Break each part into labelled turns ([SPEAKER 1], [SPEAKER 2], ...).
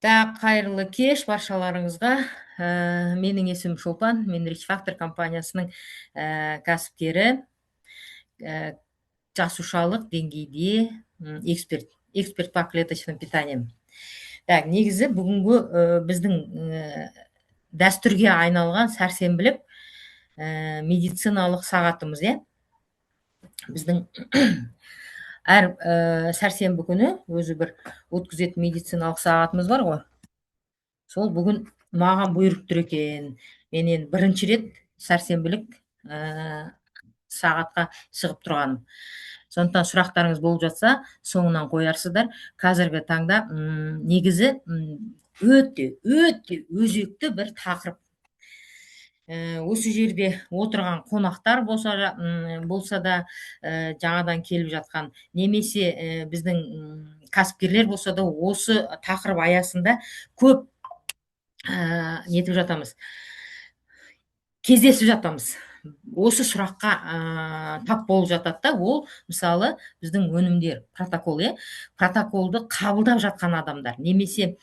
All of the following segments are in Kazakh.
[SPEAKER 1] Қайырлы кеш баршаларыңызға. Менің есімім Шолпан, мен Rich Factor компаниясының кәсіпкері, жасушалық деңгейде эксперт по клеточным питаниям. Негізі бүгінгі біздің дәстүрге айналған сәрсенбілік медициналық сағатымыз, біздің әр сәрсенбі күні өзі бір өткізетін медициналық сағатымыз бар ғой. Сол бүгін маған бұйырып тұр екен. Мен енді бірінші рет сәрсенбілік сағатқа шығып тұрғаным. Сондықтан сұрақтарыңыз болып жатса, соңынан қоярсыздар. Қазіргі таңда негізі өте өзекті бір тақырып. Осы жерде отырған қонақтар болса да, жаңадан келіп жатқан, немесе біздің кәсіпкерлер болса да, осы тақырып аясында көп нетіп жатамыз, кездесіп жатамыз. Осы сұраққа тап болып жатады да, ол мысалы біздің өнімдер, протоколды қабылдап жатқан адамдар, немесе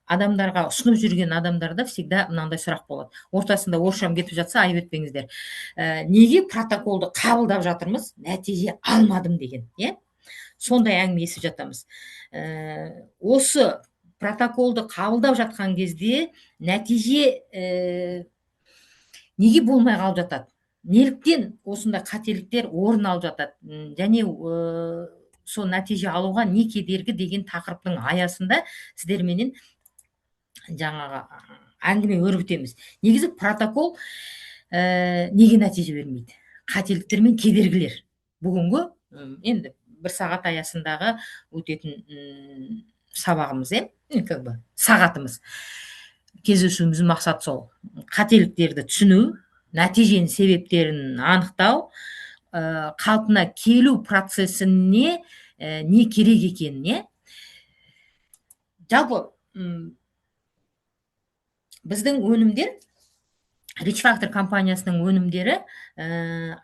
[SPEAKER 1] адамдарға ұсынып жүрген адамдарда всегда мынандай сұрақ болады. Ортасында орысшам кетіп жатса, айып етпеңіздер. Неге протоколды қабылдап жатырмыз, нәтиже алмадым деген, сондай әңгіме естіп жатамыз. Осы протоколды қабылдап жатқан кезде нәтиже неге болмай қалып жатады? Неліктен осындай қателіктер орын алып жатады? Және сол нәтиже алуға не кедергі деген тақырыптың аясында сіздерменен жаңағы әңгіме өрбітеміз. Негізі протокол неге нәтиже бермейді? Қателіктер мен кедергілер. Бүгінгі енді бір сағат аясындағы өтетін сабағымыз, сағатымыз. Кездесуіміздің мақсаты сол. Қателіктерді түсіну, нәтиженің себептерін анықтау, қалпына келу процесіне не керек екеніне. Жалпы біздің өнімдер, Rich Factor компаниясының өнімдері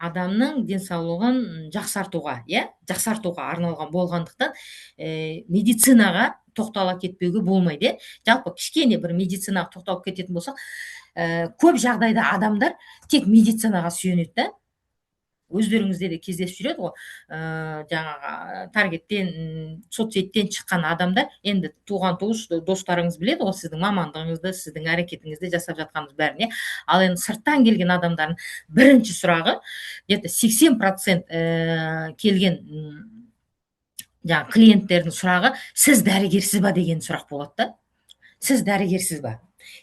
[SPEAKER 1] адамның денсаулығын жақсартуға арналған болғандықтан медицинаға тоқтала кетпеуге болмайды. Жалпы кішкене бір медицинаға тоқталып кететін болсақ, көп жағдайда адамдар тек медицинаға сүйенеді. Өздеріңізде де кездесіп жүреді ғой, жаңағы таргеттен, соцсеттен шыққан адамдар, енді туған туыс достарыңыз біледі ғой сіздің мамандығыңызды, сіздің әрекетіңізді жасап жатқаныңыз бәріне. Ал енді сырттан келген адамдардың бірінші сұрағы, где-то 80% келген жаңағы клиенттердің сұрағы, сіз дәрігерсіз ба деген сұрақ болады да. Сіз дәрігерсіз ба?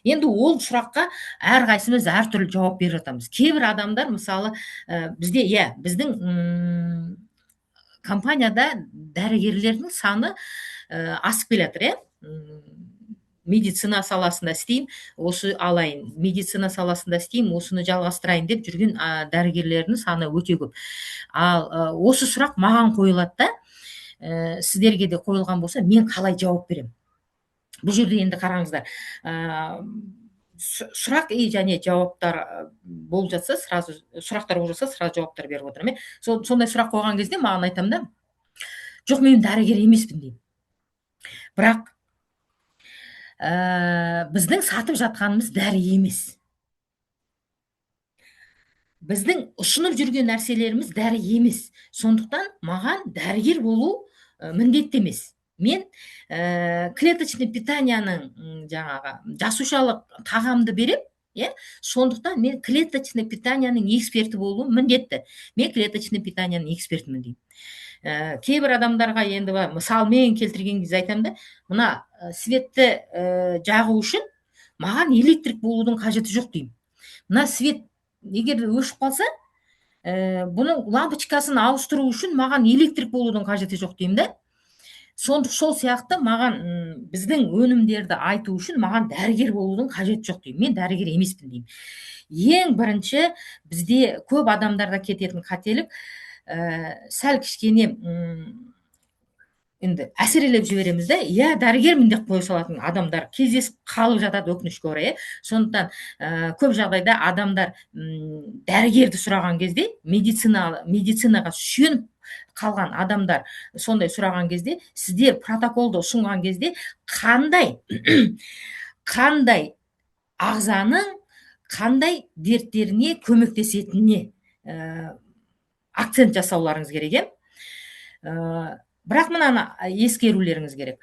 [SPEAKER 1] Енді ол сұраққа әрқайсымыз әртүрлі жауап беріп жатамыз. Кейбір адамдар, мысалы, біздің компанияда дәрігерлердің саны асып келатыр, медицина саласында істеймін, осы алайын, медицина саласында істеймін, осыны жалғастырайын деп жүрген дәрігерлердің саны өте көп. Ал осы сұрақ маған қойылады да, сіздерге де қойылған болса, мен қалай жауап беремін? Бұл жерде енді қараңыздар, сұрақ және жауаптар болып жатса, сұрақтар болып жатса, сразу жауаптар беріп отырмын. Сондай сұрақ қойған кезде маған айтамын да, жоқ, мен дәрігер емеспін деймін. Бірақ біздің сатып жатқанымыз дәрі емес. Біздің ұсынып жүрген нәрселеріміз дәрі емес. Сондықтан маған дәрігер болу міндетті емес. Мен клеточный питанияның жаңағы жасушалық тағамды берем, сондықтан мен клеточный питанияның эксперті болуым міндетті. Мен клеточный питанияның экспертімін деймін. Кейбір адамдарға енді мысалмен келтірген кезде айтамын да, мына светті жағу үшін маған электрик болудың қажеті жоқ деймін. Мына свет егер өшіп қалса, бұның лампочкасын ауыстыру үшін маған электрик болудың қажеті жоқ деймін да. Сол сияқты маған біздің өнімдерді айту үшін маған дәрігер болудың қажеті жоқ деймін. Мен дәрігер емеспін деймін. Ең бірінші бізде көп адамдарда кететін қателік, сәл кішкене енді әсірелеп жібереміз да, иә, дәрігермін деп қоя салатын адамдар кездесіп қалып жатады, өкінішке орай. Сондықтан көп жағдайда адамдар дәрігерді сұраған кезде, медицинаға сүйеніп қалған адамдар сондай сұраған кезде, сіздер протоколды ұсынған кезде қандай қандай ағзаның қандай дерттеріне көмектесетініне акцент жасауларыңыз керек, бірақ мынаны ескерулеріңіз керек.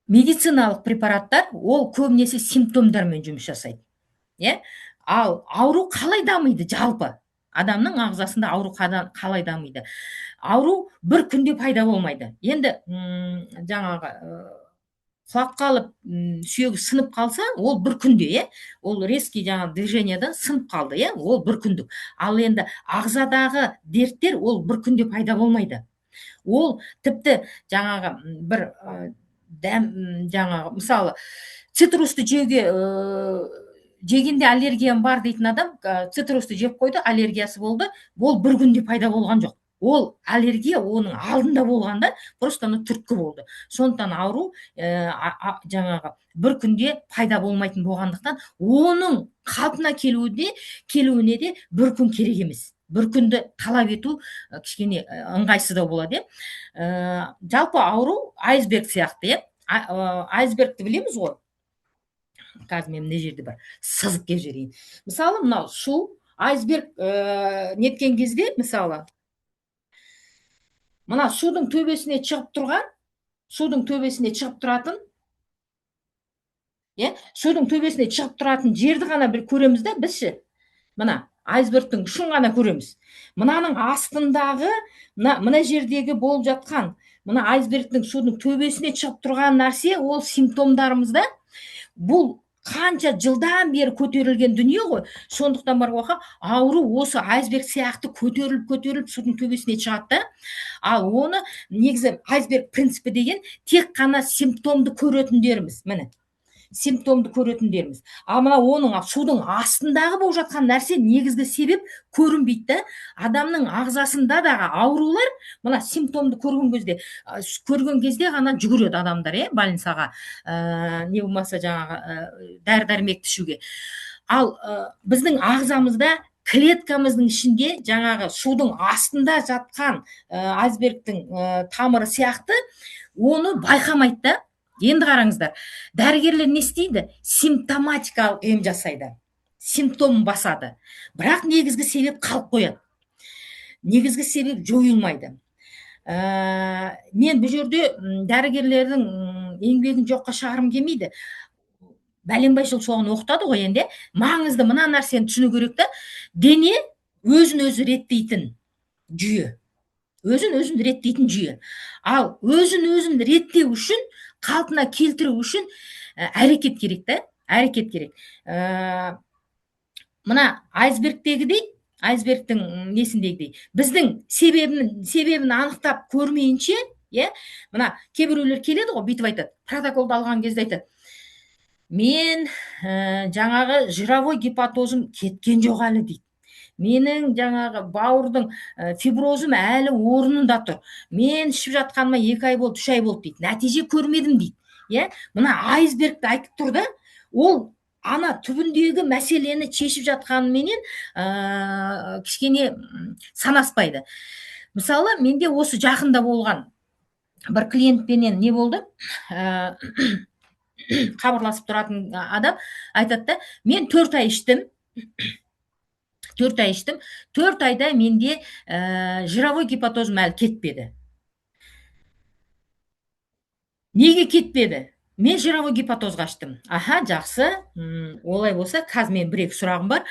[SPEAKER 1] Медициналық препараттар ол көбінесе симптомдармен жұмыс жасайды. Ал ауру қалай дамиды жалпы? Адамның ағзасында ауру қалай дамиды? Ауру бір күнде пайда болмайды. Енді жаңағы құлап қалып, сүйегі сынып қалса, ол бір күнде, ол резкий жаңағы движениядан сынып қалды, ол бір күндік. Ал енді ағзадағы дерттер ол бір күнде пайда болмайды. Ол тіпті жаңағы бір жаңағы мысалы цитрусты жегенде аллергиям бар дейтін адам цитрусты жеп қойды, аллергиясы болды, ол бір күнде пайда болған жоқ. Ол аллергия оның алдында болғанда, просто ана түрткі болды. Сондықтан ауру жаңағы бір күнде пайда болмайтын болғандықтан, оның қалпына келуіне де бір күн керек емес. Бір күнді талап ету кішкене ыңғайсыздау болады. Жалпы ауру айсберг сияқты, айсбергті білеміз ғой. Қазір мен мына жерде бір сызып келіп жіберейін. Мысалы, мынау су, айсберг неткен кезде, мысалы, мына судың төбесіне шығып тұратын жерді ғана бір көреміз да, бізші. Мына айсбергтің ұшын ғана көреміз. Мынаның астындағы, мына жердегі болып жатқан, мына айсбергтің судың төбесіне шығып тұрған нәрсе, ол симптомдарымызда, бұл қанша жылдан бері көтерілген дүние ғой. Сондықтан бар ғой, ауру осы айсберг сияқты көтеріліп судың төбесіне шығады. Ал оны негізі айсберг принципі деген тек қана симптомды көретіндеріміз. Міне, симптомды көретіндеріміз. Ал мына оның судың астындағы болып жатқан нәрсе негізгі себеп көрінбейді. Адамның ағзасында дағы аурулар мына симптомды көрген кезде ғана жүгіреді адамдар, больницаға, не болмаса жаңағы дәрі-дәрмекті ішуге. Ал біздің ағзамызда клеткамыздың ішінде жаңағы судың астында жатқан айсбергтің тамыры сияқты оны байқамайды да. Енді қараңыздар, дәрігерлер не істейді? Симптоматикалық ем жасайды, симптом басады. Бірақ негізгі себеп қалып қояды. Негізгі себеп жойылмайды. Мен бұл жерде дәрігерлердің еңбегін жоққа шығарғым келмейді. Бәленбай жыл соған оқытады ғой енді. Маңызды мына нәрсені түсіну керек та, дене өзін-өзі реттейтін жүйе. Өзін-өзін реттейтін жүйе. Ал өзін-өзін реттеу үшін, қалпына келтіру үшін әрекет керек та, әрекет керек. Мына айсбергтегідей, айсбергтің несіндегідей, біздің себебін анықтап көрмейінше, мына кейбіреулер келеді ғой, бүйтіп айтады, протоколды алған кезде айтады, мен жаңағы жировой гепатозым кеткен жоқ әлі дейді. Менің жаңағы бауырдың фиброзым әлі орнында тұр. Мен ішіп жатқаныма 2 ай болды, 3 ай болды дейді. Нәтиже көрмедім дейді. Мына айсбергті айтып тұр да, ол ана түбіндегі мәселені шешіп жатқанменен кішкене санаспайды. Мысалы, менде осы жақында болған бір клиентпенен не болды? Хабарласып тұратын адам айтады да, мен 4 ай іштім. 4 айда менде жировой гепатозым әлі кетпеді. Неге кетпеді? Мен жировой гепатозға іштім. Аха, жақсы. Олай болса, қазір мен бір-екі сұрағым бар.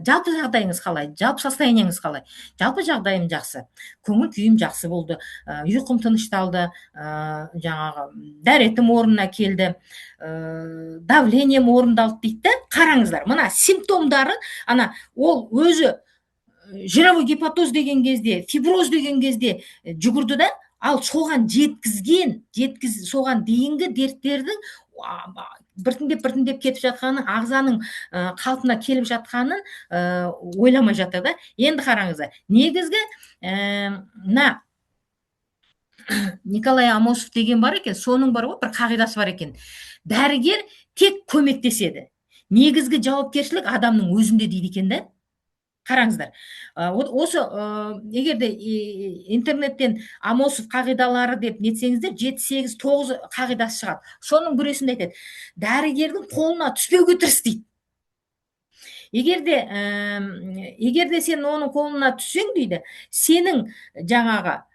[SPEAKER 1] Жалпы жағдайыңыз қалай? Жалпы состояниеңіз қалай? Жалпы жағдайым жақсы. Көңіл күйім жақсы болды. Ұйқым тынышталды. Жаңағы дәретім орнына келді. Давлением орындалды дейді. Қараңыздар, мына симптомдары, ана ол өзі жировой гепатоз деген кезде, фиброз деген кезде жүгірді да, ал соған соған дейінгі дерттердің біртіндеп кетіп жатқанын, ағзаның қалпына келіп жатқанын ойламай жатыр да. Енді қараңыздар, негізгі Николай Амосов деген бар екен, соның бар ғой, бір қағидасы бар екен. Дәрігер тек көмектеседі. Негізгі жауапкершілік адамның өзінде дейді екен да. Қараңыздар. Осы егерде интернеттен Амосов қағидалары деп нетсеңіздер, 7, 8, 9 қағидасы шығады. Соның бүресінде айтады. Дәрігердің қолына түспеуге тырыс дейді. Егерде сен оның қолына түссең дейді, сенің жаңағы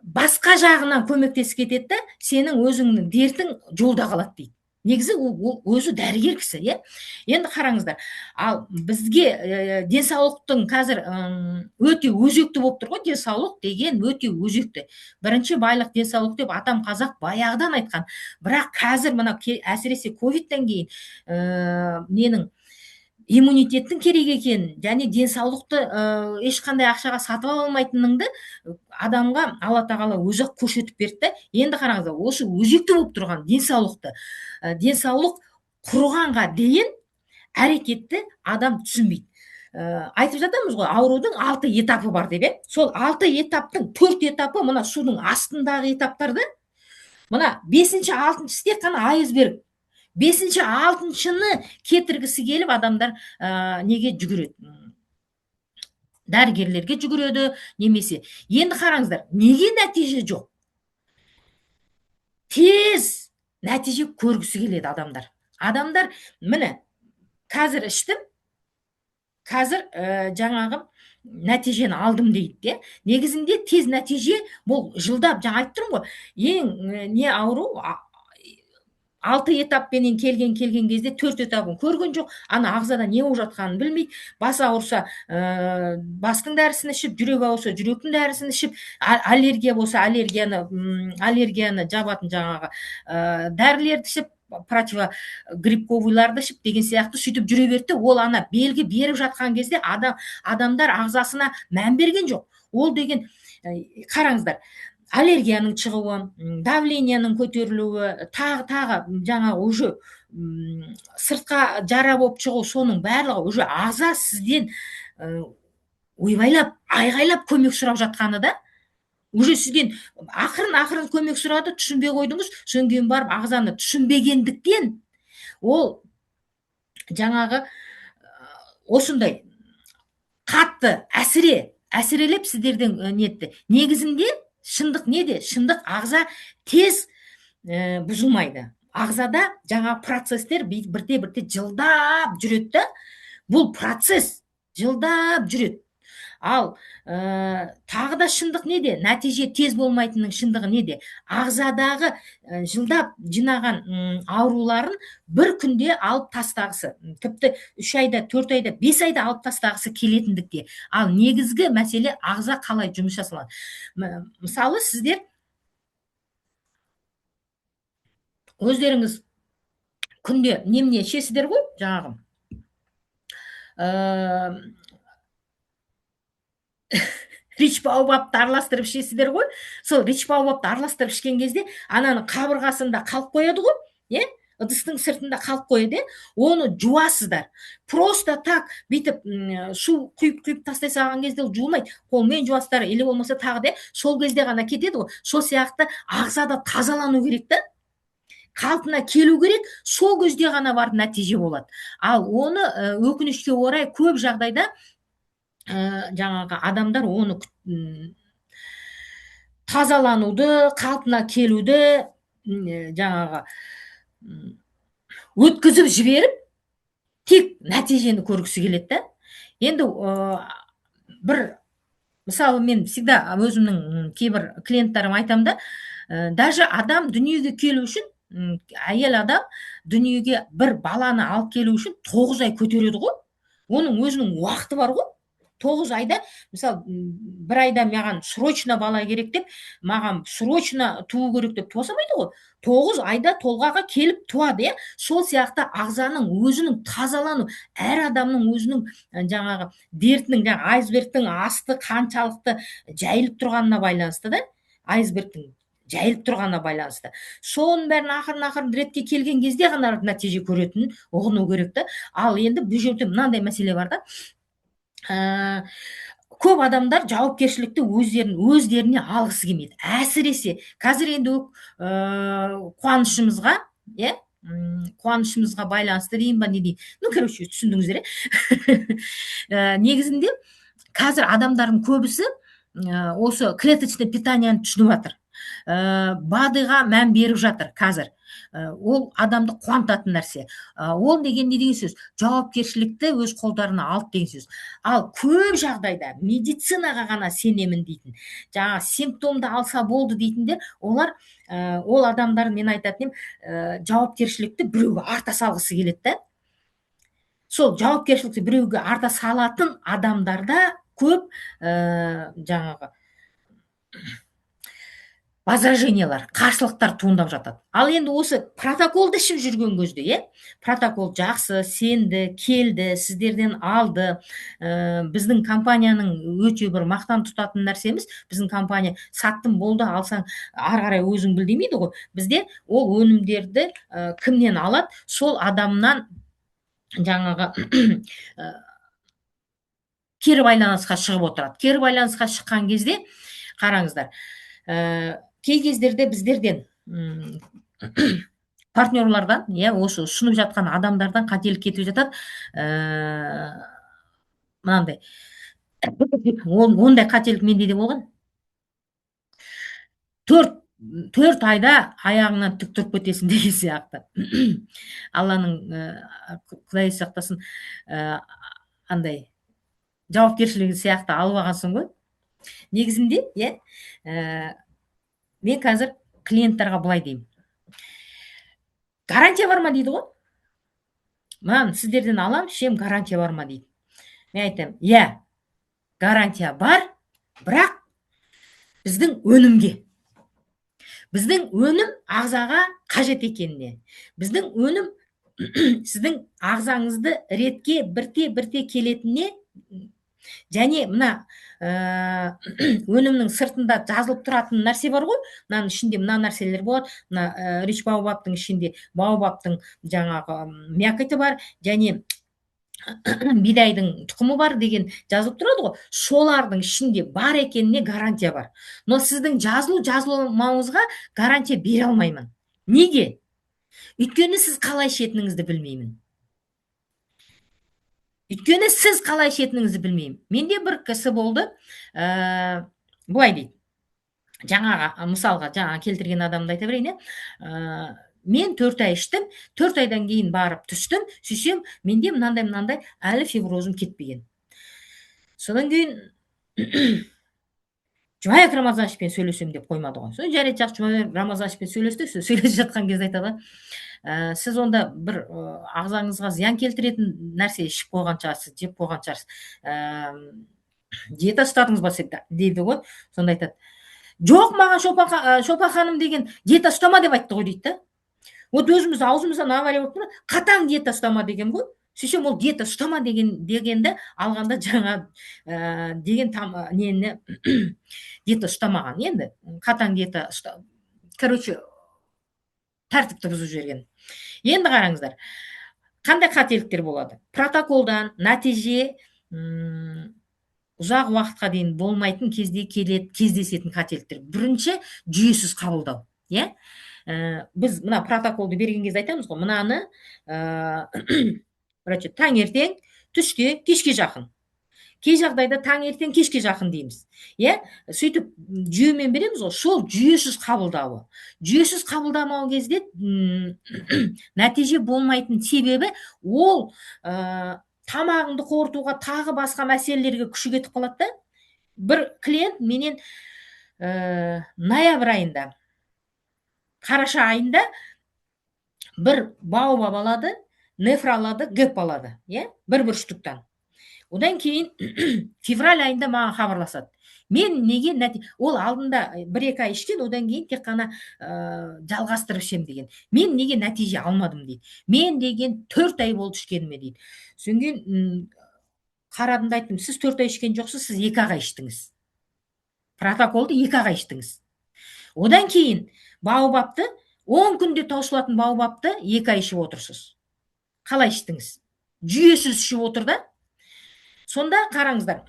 [SPEAKER 1] басқа жағынан көмектесіп кетеді да, сенің өзіңнің дертің жолда қалады дейді. Негізі ол өзі дәрігер кісі, иә. Енді қараңыздар, ал бізге денсаулықтың қазір өте өзекті болып тұр ғой, денсаулық деген өте өзекті. Бірінші байлық денсаулық деп атам қазақ баяғыдан айтқан. Бірақ қазір мына әсіресе ковидтен кейін ненің иммунитеттің керек екенін, және денсаулықты ешқандай ақшаға сатып ала алмайтыныңды адамға Алла тағала өзі көрсетіп берді. Енді қараңыздар, осы өзекті болып тұрған денсаулық құрғанға дейін әрекетті адам түсінбейді. Айтып жатамыз ғой, аурудың 6 этапы бар деп, сол 6 этаптың 4 этапы мына судың астындағы этаптарды, мына 5-ші 6-шысы тек қана айсберг. 5-ші 6-шыны кетіргісі келіп адамдар неге жүгіреді? Дәрігерлерге жүгіреді, немесе. Енді қараңыздар, неге нәтиже жоқ? Тез нәтиже көргісі келеді адамдар. Адамдар, міне, қазір іштім, қазір жаңағы нәтижені алдым дейді. Негізінде тез нәтиже, бұл жылдап, жаңа айтып тұрмын ғой, ең не ауру 6 этаппенен келген кезде 4 этабын көрген жоқ, ана ағзада не болып жатқанын білмейді. Бас ауырса, бастың дәрісін ішіп, жүрек ауырса, жүректің дәрісін ішіп, аллергия болса, аллергияны жабатын жаңағы дәрілерді ішіп, противогрибковыйларды ішіп деген сияқты сөйтіп жүре берді. Ол ана белгі беріп жатқан кезде адамдар ағзасына мән берген жоқ. Ол деген, қараңыздар, аллергияның шығуы, давленияның көтерілуі, тағы жаңа уже сыртқа жара болып шығу, соның барлығы уже ағза сізден ойбайлап, айғайлап көмек сұрап жатқаны да, уже сізден ақырын көмек сұрады, түсінбей қойдыңыз, содан кейін барып ағзаны түсінбегендіктен ол жаңағы осындай қатты әсірелеп сіздердің нетті. Негізінде шындық неде? Шындық ағза тез бұзылмайды. Ағзада жаңа процестер бірте-бірте жылдап жүреді. Бұл процесс жылдап жүреді. Ал тағы да шындық неде? Нәтиже тез болмайтынның шындығы неде? Ағзадағы жылдап жинаған ауруларын бір күнде алып тастағысы, тіпті 3 айда, 4 айда, 5 айда алып тастағысы келетіндікте. Ал негізгі мәселе ағза қалай жұмыс жасалады. Мысалы, сіздер өздеріңіз күнде немене ішесіздер ғой, жаңағы рич баобабты араластырып ішесіздер ғой. Сол рич баобабты араластырып ішкен кезде ананың қабырғасында қалып қояды ғой, е? Ыдыстың сыртында қалып қояды, оны жуасыздар. Просто так бүйтіп су құйып тастай салған кезде ол жуылмайды. Қолмен жуасыздар, или болмаса тағы да сол кезде ғана кетеді ғой. Сол сияқты ағзада тазалану керек та, қалпына келу керек, сол кезде ғана барып нәтиже болады. Ал оны өкінішке орай көп жағдайда жаңағы адамдар оны тазалануды, қалпына келуді жаңағы өткізіп жіберіп, тек нәтижені көргісі келеді. Енді мысалы, мен всегда өзімнің кейбір клиенттарым айтам да, даже адам дүниеге келу үшін, әйел адам дүниеге бір баланы алып келу үшін 9 ай көтереді ғой. Оның өзінің уақыты бар ғой. 9 айда, мысалы, бір айда маған срочно бала керек деп, маған срочно туы керек деп туасамайды ғой. 9 айда толғаға келіп туады, сол сияқты ағзаның өзінің тазалану, әр адамның өзінің жаңағы дертінің, айсбергтің асты қаншалықты жайылып тұрғанына байланысты да, айсбергтің жайылып тұрғанына байланысты. Соның бәрін ақырын ретке келген кезде ғана нәтиже көретінін ұғыну керек та. Ал енді бұл жерде мынандай мәселе бар да, көп адамдар жауапкершілікті өздеріне алғысы келмейді. Әсіресе қазір енді қуанышымызға, қуанышымызға байланысты дейін ба, не дейін, короче, түсіндіңіздер, негізінде қазір адамдардың көбісі осы клеточный питанияны түсініп жатыр. БАДыға мән беріп жатыр қазір. Ол адамды қуантатын нәрсе. Ол деген не деген сөз? Жауапкершілікті өз қолдарына алды деген сөз. Ал көп жағдайда медицинаға ғана сенемін дейтін, жаңа симптомды алса болды дейтіндер, олар ол адамдар, мен айтатын жауапкершілікті біреуге арта салғысы келеді да. Сол жауапкершілікті біреуге арта салатын адамдарда көп жаңағы возражениялар, қарсылықтар туындап жатады. Ал енді осы протоколды ішіп жүрген көзде, протокол жақсы, сенді, келді, сіздерден алды, біздің компанияның өте бір мақтан тұтатын нәрсеміз, біздің компания саттым болды, алсаң ары қарай өзің біл демейді ғой. Бізде ол өнімдерді кімнен алады, сол адамнан жаңағы кері байланысқа шығып отырады. Кері байланысқа шыққан кезде, қараңыздар, кей кездерде біздерден партнерлардан, осы ұсынып жатқан адамдардан қателік кетіп жатады. Мынандай, ондай қателік менде де болған. 4 айда аяғыңнан тік тұрып кетесің деген сияқты. Алланың Құдай сақтасын, андай жауапкершілігі сияқты алып алғансың ғой. Негізінде, мен қазір клиенттарға былай деймін. Гарантия бар ма дейді ғой. Маған сіздерден алам, шем гарантия бар ма дейді. Мен айтам, гарантия бар, бірақ біздің өнімге. Біздің өнім ағзаға қажет екеніне. Біздің өнім сіздің ағзаңызды ретке бірте келетініне, және мына өнімнің сыртында жазылып тұратын нәрсе бар ғой, мынаның ішінде мына нәрселер болады, мына рич баобабтың ішінде баобабтың жаңағы мякоті бар, және бидайдың тұқымы бар деген жазылып тұрады ғой. Солардың ішінде бар екеніне гарантия бар. Но сіздің жазылмауыңызға гарантия бере алмаймын. Неге? Өйткені сіз қалай ішетініңізді білмеймін. Өйткені сіз қалай ішетініңізді білмеймін. Менде бір кісі болды, бұлай дейді. Мысалға, келтірген адамды айта берейін, мен 4 ай іштім, 4 айдан кейін барып түстім, сөйсем, менде мынандай әлі фиброзым кетпеген. Содан кейін Жұмабек Рамазановичпен сөйлесем деп қоймады ғой. Содан жарайды, жақсы, Жұмабек Рамазановичпен сөйлестік, сөйлесіп жатқан кезде айтады, сіз онда бір ағзаңызға зиян келтіретін нәрсе ішіп қойған шығарсыз, жеп қойған шығарсыз, диета ұстадыңыз ба дейді ғой. Сонда айтады, жоқ, маған Шолпан ханым деген диета ұстама деп айтты ғой дейді. Вот өзіміз аузымыздан авария болып тұр, қатаң диета ұстама деген ғой. Сөйтсем, ол диета ұстама дегенді алғанда жаңа деген нені диета ұстамаған. Енді қатаң диета ұстау. Короче, тәртіпті бұзып жіберген. Енді қараңыздар, қандай қателіктер болады? Протоколдан нәтиже ұзақ уақытқа дейін болмайтын кезде кездесетін қателіктер. Бірінші, жүйесіз қабылдау. Біз мына протоколды берген кезде айтамыз ғой, мынаны таңертең, түске, кешке жақын. Кей жағдайда таңертең, кешке жақын дейміз. Сөйтіп жүйемен береміз ғой, сол жүйесіз қабылдауы. Жүйесіз қабылдамау кезде нәтиже болмайтын себебі ол тамағыңды қорытуға, тағы басқа мәселелерге күші кетіп қалады да. Бір клиент менен ноябрь айында, қараша айында бір баобаб алады, нефра алады, гэп алады, бір штуктан. Одан кейін февраль айында маған хабарласады. Мен неге ол алдында 1-2 ай ішкен, одан кейін тек қана жалғастырып ішем деген. Мен неге нәтиже алмадым дейді. Мен деген 4 ай болды ішкеніме дейді. Содан кейін қарадым да айттым, сіз 4 ай ішкен жоқсыз, сіз 2 ай іштіңіз. Протоколды 2 ай іштіңіз. Одан кейін баобабты 10 күнде таусылатын баобабты 2 ай ішіп отырсыз. Қалай іштіңіз? Жүйесіз ішіп отыр да. Сонда қараңыздар,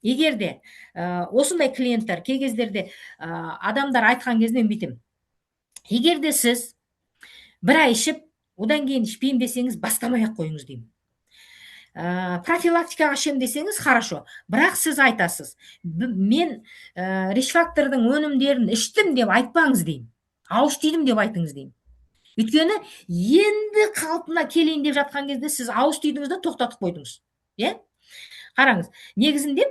[SPEAKER 1] егерде осындай клиенттер кей кездерде адамдар айтқан кезде мен бүйтем. Егерде сіз бір ай ішіп, одан кейін ішпеймін десеңіз, бастамай ақ қойыңыз деймін. Профилактикаға ішемін десеңіз, хорошо. Бірақ сіз айтасыз, мен риш-фактордың өнімдерін іштім деп айтпаңыз деймін. Ауыз тидім деп айтыңыз деймін. Өйткені енді қалпына келейін деп жатқан кезде сіз ауыз түйдіңіз де тоқтатып қойдыңыз. Иә? Қараңыз, негізінде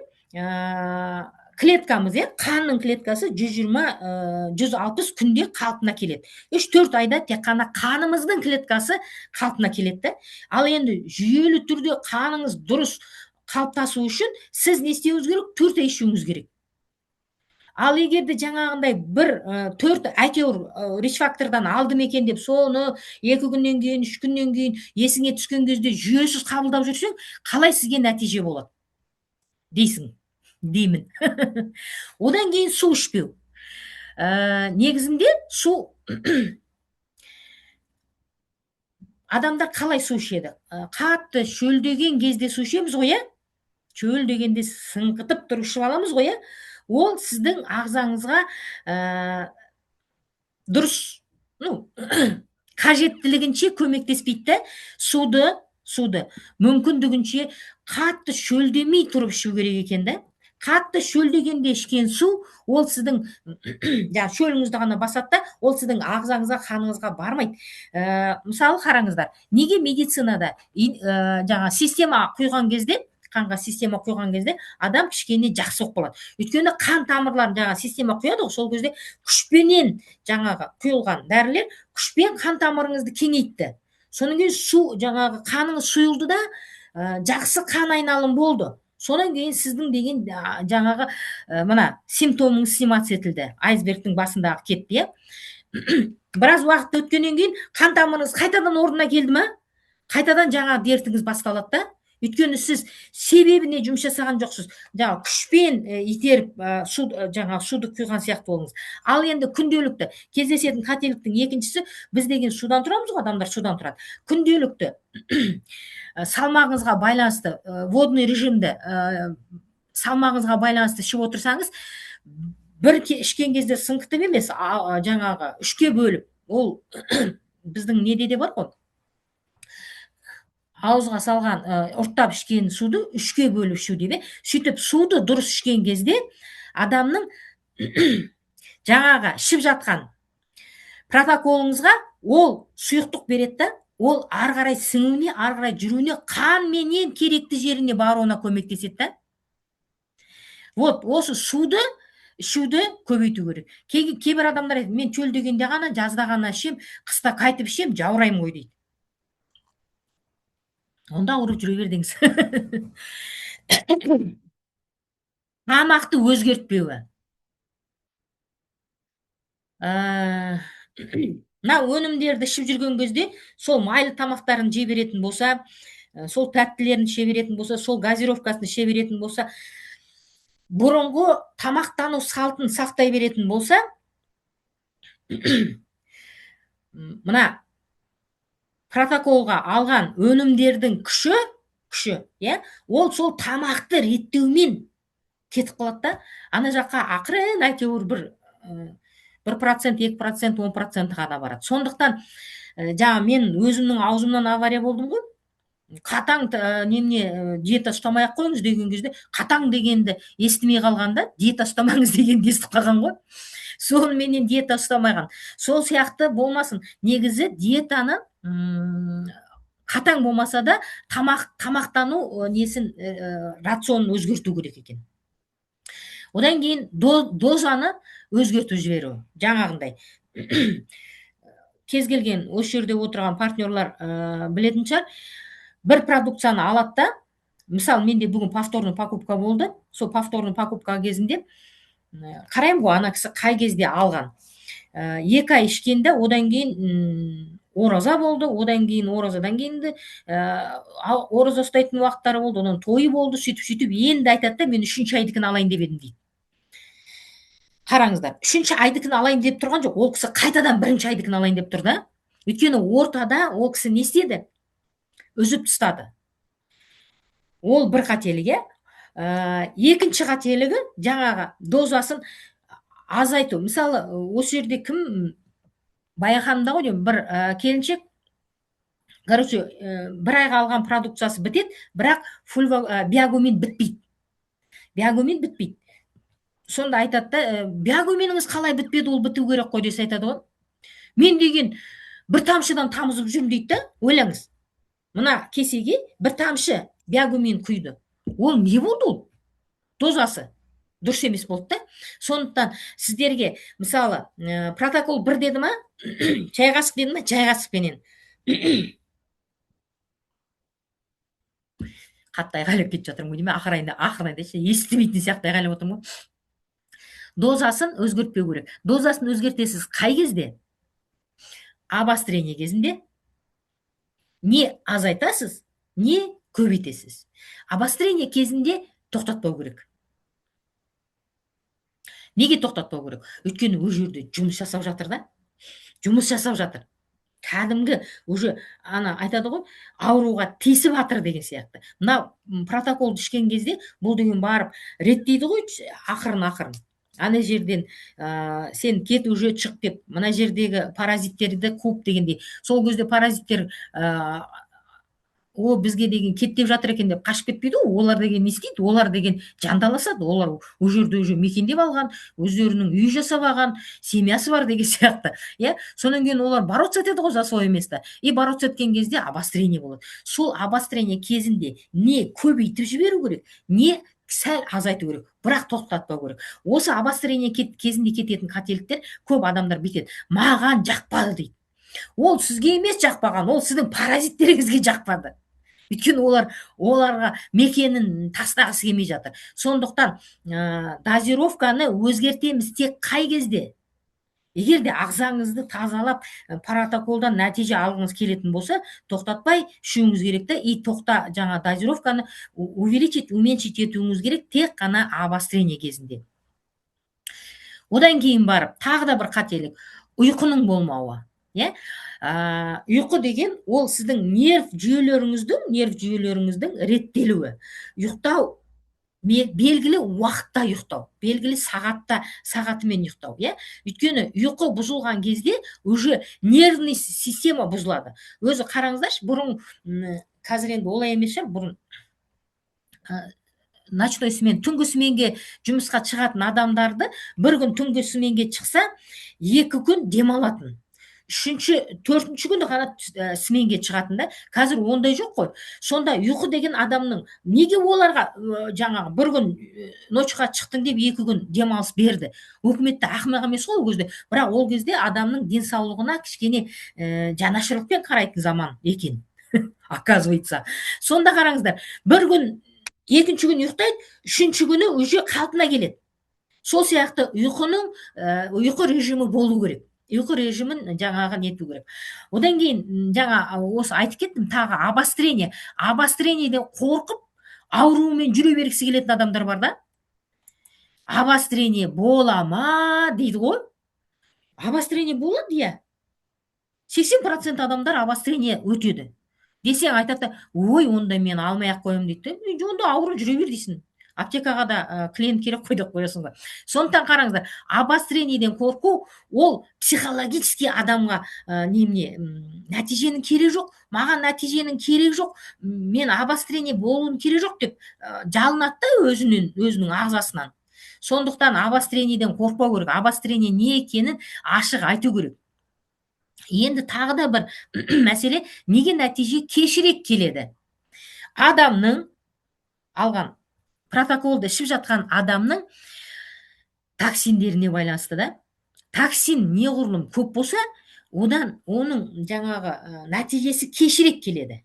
[SPEAKER 1] клеткамыз, қанның клеткасы 120-160 күнде қалпына келеді. 3-4 айда тек қана қанымыздың клеткасы қалпына келеді. Ал енді жүйелі түрде қаныңыз дұрыс қалыптасу үшін сіз не істеуіңіз керек? 4 ай ішуіңіз керек. Ал егерде жаңағындай бір 4 әйтеуір рич-фактордан алдым екен деп соны 2 күннен кейін, 3 күннен кейін есіңе түскен кезде жүйесіз қабылдап жүрсең, қалай сізге нәтиже болады? Дейсің, деймін. Одан кейін су ішпеу. Негізінде су адамдар қалай су ішеді? Қатты шөлдеген кезде су ішеміз ғой, шөл дегенде сыңғытып тұрып ішіп аламыз ғой, ол сіздің ағзаңызға дұрыс, қажеттілігінше көмектеспейді. Суды мүмкіндігінше қатты шөлдемей тұрып ішу керек екен да. Қатты шөлдегенде ішкен су, ол сіздің шөліңізді ғана басады да, ол сіздің ағзаңызға, қаныңызға бармайды. Мысалы қараңыздар, неге медицинада система құйған кезде, қанға система құйған кезде адам кішкене жақсы болып қалады. Өйткені қан тамырларын система құяды ғой, сол кезде күшпенен құйылған дәрілер күшпен қан тамырыңызды кеңейтті. Содан кейін қаныңыз сұйылды да, жақсы қан айналым болды. Содан кейін сіздің деген мына симптомыңыз сниматься етілді. Айсбергтің басындағы кетті, Біраз уақыт өткеннен кейін қан тамырыңыз қайтадан орнына келді ма? Қайтадан дертіңіз басталады да. Өйткені сіз себебіне жұмыс жасаған жоқсыз. Күшпен итеріп суды құйған сияқты болыңыз. Ал енді күнделікті кездесетін қателіктің екіншісі, біз деген судан тұрамыз ғой, адамдар судан тұрады. Күнделікті салмағыңызға байланысты, водный режимді салмағыңызға байланысты ішіп отырсаңыз, бір ішкен кезде сыңғытып емес, үшке бөліп, ол біздің неде де бар ғой, ауызға салған ұрттап ішкен суды үшке бөліп ішу деп. Сөйтіп суды дұрыс ішкен кезде адамның ішіп жатқан протоколыңызға ол сұйықтық береді, ол ары қарай сіңуіне, ары қарай жүруіне, қан менен керекті жеріне баруына көмектеседі. Осы суды ішуді көбейту керек. Кейбір адамдар айтады, мен шөл дегенде ғана, жазда ғана ішем, қыста қайтып ішем, жаураймын ғой дейді. Онда ауырып жүре бердіңіз. Тамақты өзгертпеуі. Мына өнімдерді ішіп жүрген кезде, сол майлы тамақтарын жей беретін болса, сол тәттілерін іше беретін болса, сол газировкасын іше беретін болса, бұрынғы тамақтану салтын сақтай беретін болса, мына протоколға алған өнімдердің күші, ол сол тамақты реттеумен кетіп қалады да, ана жаққа ақырын әйтеуір 1%, 2%, 10% ғана барады. Сондықтан мен өзімнің аузымнан авария болдым ғой. Қатаң диета ұстамай ақ қойыңыз деген кезде, қатаң дегенді естімей қалғанда, диета ұстамаңыз дегенді естіп қалған ғой. Сол менен диета ұстамайған. Сол сияқты болмасын. Негізі диетаны қатаң болмаса да тамақтану рационын өзгерту керек екен. Одан кейін дозаны өзгертіп жіберу. Жаңағындай. Кез келген осы жерде отырған партнерлар білетін шығар. Бір продукцияны алады да, мысалы менде бүгін повторный покупка болды. Сол повторный покупка кезінде қараймын ғой, ана кісі қай кезде алған. 2 ай ішкенде, одан кейін ораза болды, одан кейін оразадан кейін ораза ұстайтын уақыттары болды, оның тойы болды, сөйтіп енді айтады да, мен 3-ші айдікін алайын деп едім дейді. Қараңыздар, 3-ші айдікін алайын деп тұрған жоқ, ол кісі қайтадан 1-ші айдікін алайын деп тұрды. Өйткені ортада ол кісі не істеді? Үзіп тастады. Ол бір қателік, екінші қателігі жаңағы дозасын азайту. Мысалы, осы жерде кім Баяханымда ғой деймін, бір келіншек, короче, бір айға алған продукциясы бітеді, бірақ биогумин бітпейді. Биогумин бітпейді. Сонда айтады да, биогуминіңіз қалай бітпеді, ол біту керек қой десе айтады ғой. Мен деген бір тамшыдан тамызып жүрмін дейді да, ойлаңыз. Мына кесеге бір тамшы биогумин құйды. Ол не болды ол? Дозасы дұрыс емес болды да. Сондықтан сіздерге мысалы протокол 1 деді ма, чай қасық деді ма, чай қасықпенен. Қатты айғайлап кетіп жатырмын ғой деймін, ақырында естімейтін сияқты айғайлап отырмын ғой. Дозасын өзгертпеу керек. Дозасын өзгертесіз қай кезде? Обострение кезінде. Не азайтасыз, не көбейтесіз. Обострение кезінде тоқтатпау керек. Неге тоқтатпау керек? Өйткені ол жерде жұмыс жасап жатыр да. Жұмыс жасап жатыр. Кәдімгі уже ана айтады ғой, ауруға тесіп жатыр деген сияқты. Мына протоколды ішкен кезде бұл деген барып реттейді ғой, ақырын. Ана жерден сен кет уже шық деп, мына жердегі паразиттерді қуып дегендей. Сол кезде паразиттер о бізге деген кеттеп жатыр екен деп қашып кетпейді ғой. Олар деген не істейді? Олар деген жанталасады. Олар ол жерде уже мекендеп алған, өздерінің үй жасап алған, семьясы бар деген сияқты. Иә, сонан кейін олар бороться етеді ғой за свое место. И бороться еткен кезде обострение болады. Сол обострение кезінде не көбейтіп жіберу керек, не сәл азайту керек, бірақ тоқтатпау керек. Осы обострение кезінде кететін қателіктер көп адамдар бүйтеді. Маған жақпады дейді. Ол сізге емес жақпаған, ол сіздің паразиттеріңізге жақпады. Өйткені оларға мекенін тастағысы келмей жатыр. Сондықтан дозировканы өзгертеміз тек қай кезде? Егер де ағзаңызды тазалап, протоколдан нәтиже алғыңыз келетін болса, тоқтатпай ішуіңіз керек та, и жаңа дозировканы увеличить, уменьшить етуіңіз керек тек қана обострение кезінде. Одан кейін барып, тағы да бір қателік, ұйқының болмауы. Ұйқы деген ол сіздің нерв жүйелеріңіздің реттелуі. Ұйықтау белгілі уақытта ұйықтау, белгілі сағатымен ұйықтау. Өйткені ұйқы бұзылған кезде уже нервный система бұзылады. Өзі қараңыздаршы, бұрын, қазір енді олай емес шығар, бұрын ночной смен, түнгі сменге жұмысқа шығатын адамдарды бір күн түнгі сменге шықса, 2 күн демалатын. 3-4 күні ғана сменге шығатында. Қазір ондай жоқ қой. Сонда ұйқы деген адамның неге оларға жаңағы бір күн ночқа шықтың деп 2 күн демалыс берді? Өкіметті ақымақ емес қой ол кезде. Бірақ ол кезде адамның денсаулығына кішкене жанашырлықпен қарайтын заман екен. Оказывается. Сонда қараңыздар, бір күн, екінші күн ұйықтайды, үшінші күні уже қалпына келеді. Сол сияқты ұйқы режимі болу керек. Ұйқы режимін жаңағы нету керек. Одан кейін жаңа осы айтып кеттім, тағы обострение. Обострениеден қорқып, ауруымен жүре бергісі келетін адамдар бар да. Обострение бола ма дейді ғой. Обострение болады, иә. 80% адамдар обострение өтеді. Десең айтады, ой, онда мен алмай ақ қоямын дейді. Онда ауру жүре бер дейсің. Аптекаға да клиент керек қой деп қоясың ғой. Сондықтан қараңыздар, обострениеден қорқу, ол психологически адамға нәтиженің керек жоқ, маған нәтиженің керек жоқ, мен обострение болуым керек жоқ деп жалынады да өзінің ағзасынан. Сондықтан обострениеден қорқпау керек. Обострение не екенін ашық айту керек. Енді тағы да бір мәселе, неге нәтиже кешірек келеді? Адамның алған протоколды ішіп жатқан адамның токсиндеріне байланысты да. Токсин неғұрлым көп болса, оның жаңағы нәтижесі кешірек келеді.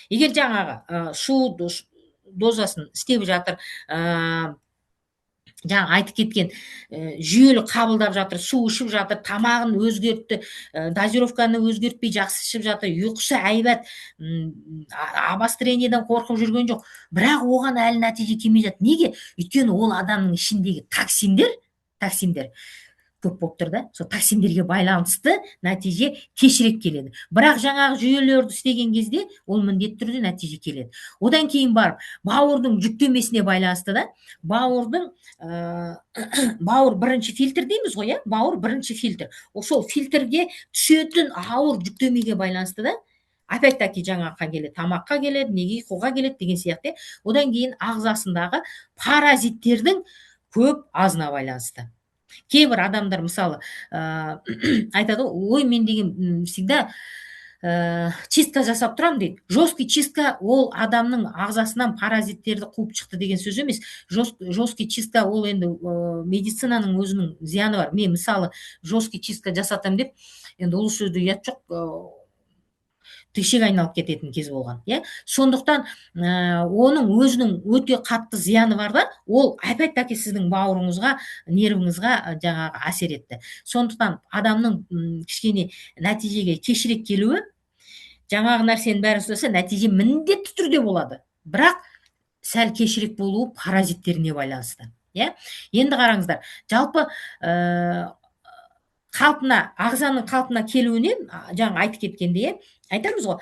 [SPEAKER 1] Егер жаңағы су дозасын істеп жатыр, жаңа айтып кеткен жүйелі қабылдап жатыр, су ішіп жатыр, тамағын өзгертті, дозировканы өзгертпей жақсы ішіп жатыр, ұйқысы әйбат, обострениеден қорқып жүрген жоқ. Бірақ оған әлі нәтиже келмей жатыр. Неге? Өйткені ол адамның ішіндегі токсиндер көп болуптур да. Сол токсиндерге байланысты нәтиже кечирээк келеді. Бірақ жаңағы жүйелерді істеген кезде ол міндетті түрде нәтиже келеді. Одан кейін барып бауырдың жүктемесіне байланысты да, бауырдың бауыр бірінші фильтр дейміз ғой, иә? Бауыр бірінші фильтр. Сол фильтрге түсетін ауыр жүктемеге байланысты да, опять-таки жаңаққа келеді, тамаққа келеді, неге ұйқыға келеді деген сияқты. Одан кейін ағзасындағы паразиттердің көп азына байланысты. Кейбір адамдар мысалы айтады ғой, ой, мен деген всегда чистка жасап тұрам дейді. Жесткий чистка ол адамның ағзасынан паразиттерді қуып шықты деген сөз емес. Жесткий чистка ол енді медицинаның өзінің зияны бар. Мен мысалы жесткий чистка жасатам деп, енді ол сөзді ұят жоқ, түйшек айналып кететін кез болған, иә. Сондықтан оның өзінің өте қатты зияны бар да, ол опять-таки сіздің бауырыңызға, нервіңізға жаңағы әсер етті. Сондықтан адамның кішкене нәтижеге кешірек келуі, жаңағы нәрсенің бәрін ұстаса, нәтиже міндетті түрде болады. Бірақ сәл кешірек болуы паразиттеріне байланысты, иә. Енді қараңыздар, жалпы қалпына, ағзаның қалпына келуіне, жаңа айтып кеткенде, айтамыз ғой,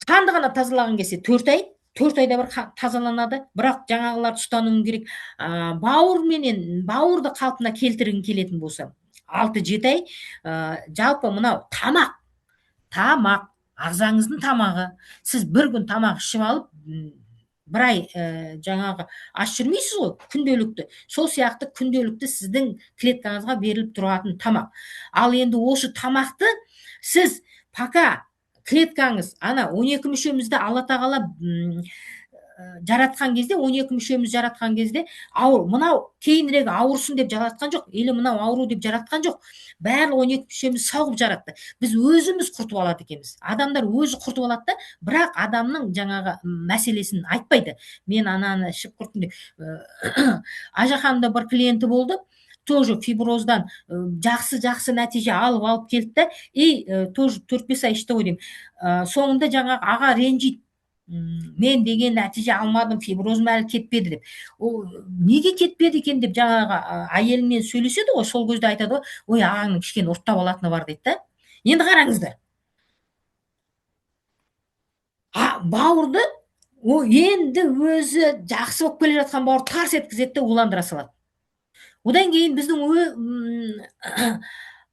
[SPEAKER 1] қанды ғана тазалаған кезде 4 ай, 4 айда бір тазаланады. Бірақ жаңағыларды ұстануың керек. Бауырды қалпына келтіргің келетін болса, 6-7 ай. Жалпы мынау тамақ, ағзаңыздың тамағы. Сіз бір күн тамақ ішіп алып, бір ай жаңағы аш жүрмейсіз ғой, күнделікті. Сол сияқты күнделікті сіздің клеткаңызға беріліп тұратын тамақ. Ал енді осы тамақты сіз пока клеткаңыз, ана 12 мүшемізді Алла тағала жаратқан кезде, 12 мүшеміз жаратқан кезде, мынау кейінірек ауырсын деп жаратқан жоқ, или мынау ауру деп жаратқан жоқ. Барлық 12 мүшеміз сау қылып жаратты. Біз өзіміз құртып алады екенбіз. Адамдар өзі құртып алады да, бірақ адамның жаңағы мәселесін айтпайды. Мен ананы ішіп құрттым деп. Ажаханымда бір клиенті болды, тоже фиброздан жақсы нәтиже алып келді да, и тоже 4-5 ай ішті ғой деймін. Соңында жаңағы аға ренжиді. Мен деген нәтиже алмадым, фиброзым әлі кетпеді деп. Неге кетпеді екен деп жаңағы әйелімен сөйлеседі ғой, сол кезде айтады ғой, ой, ағаңның кішкене ұрттап алатыны бар дейді да. Енді қараңыздар. Бауырды енді өзі жақсы болып келе жатқан бауыр тарс еткізеді де уландыра салады. Одан кейін біздің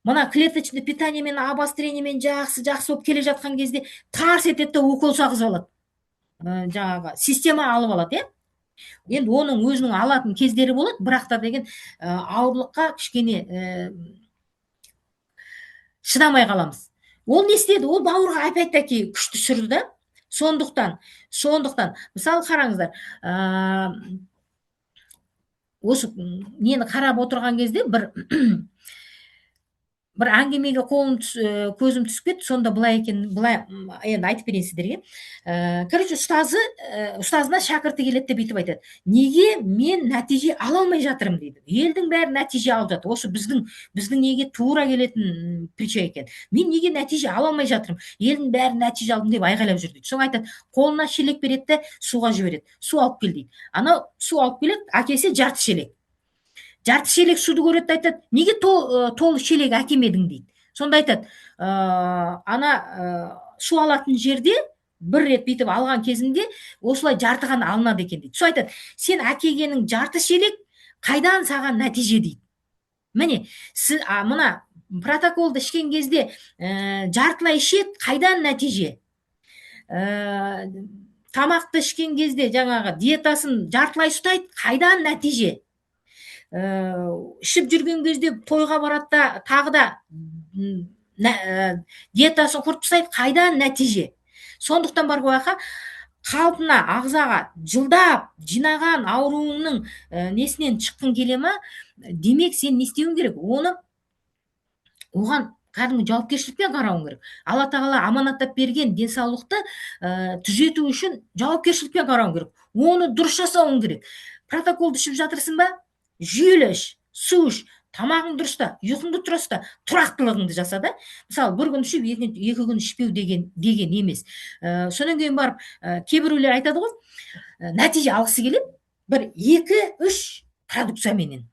[SPEAKER 1] мына клеточный питаниемен, обострениемен жақсы болып келе жатқан кезде тарс етеді де укол сағызып алады. Жаңағы система алып алады, иә. Енді оның өзінің алатын кездері болады, бірақ та деген ауырлыққа кішкене шыдамай қаламыз. Ол не істеді? Ол бауырға опять-таки күш түсірді да. Сондықтан, мысалы қараңыздар, осы нені қарап отырған кезде бір әңгімеге көзім түсіп кетті, сонда былай енді айтып берейін сіздерге. Короче, ұстазына шәкірті келеді деп бүйтіп айтады. Неге мен нәтиже ала алмай жатырмын дейді. Елдің бәрі нәтиже алып жатыр. Осы біздің неге тура келетін притча екен. Мен неге нәтиже ала алмай жатырмын? Елдің бәрі нәтиже алдым деп айғайлап жүр дейді. Соң айтады, қолына шелек береді де суға жібереді. Су алып кел дейді. Анау су алып келеді, әкесі жарты шелек. Жарты шелек суды көреді, айтады, неге толы шелек әкемедің дейді. Сонда айтады, су алатын жерде бір рет бүйтіп алған кезінде осылай жарты ғана алынады екен дейді. Сол айтады, сен әкегенің жарты шелек қайдан саған нәтиже дейді. Міне, мына протоколды ішкен кезде жартылай ішеді, қайдан нәтиже. Тамақты ішкен кезде жаңағы диетасын жартылай ұстайды, қайдан нәтиже. Ішіп жүрген кезде тойға барады да, тағы да диетасын құртып тастайды, қайдан нәтиже. Сондықтан бар ғой, қалпына, ағзаға жылдап жинаған ауруыңның несінен шыққың келе ма? Демек, сен не істеуің керек? Оған кәдімгі жауапкершілікпен қарауың керек. Алла тағала аманаттап берген денсаулықты түзету үшін жауапкершілікпен қарауың керек. Оны дұрыс жасауың керек. Протоколды ішіп жатырсың ба? Жүйелі іш, су іш, тамағың дұрыста, ұйқыңды тұрыста, тұрақтылығыңды жаса да. Мысалы, бір күн ішіп, 2 күн ішпеу деген емес. Сонан кейін барып, кейбіреулер айтады ғой, нәтиже алғысы келеді, бір 2-3 продукцияменен.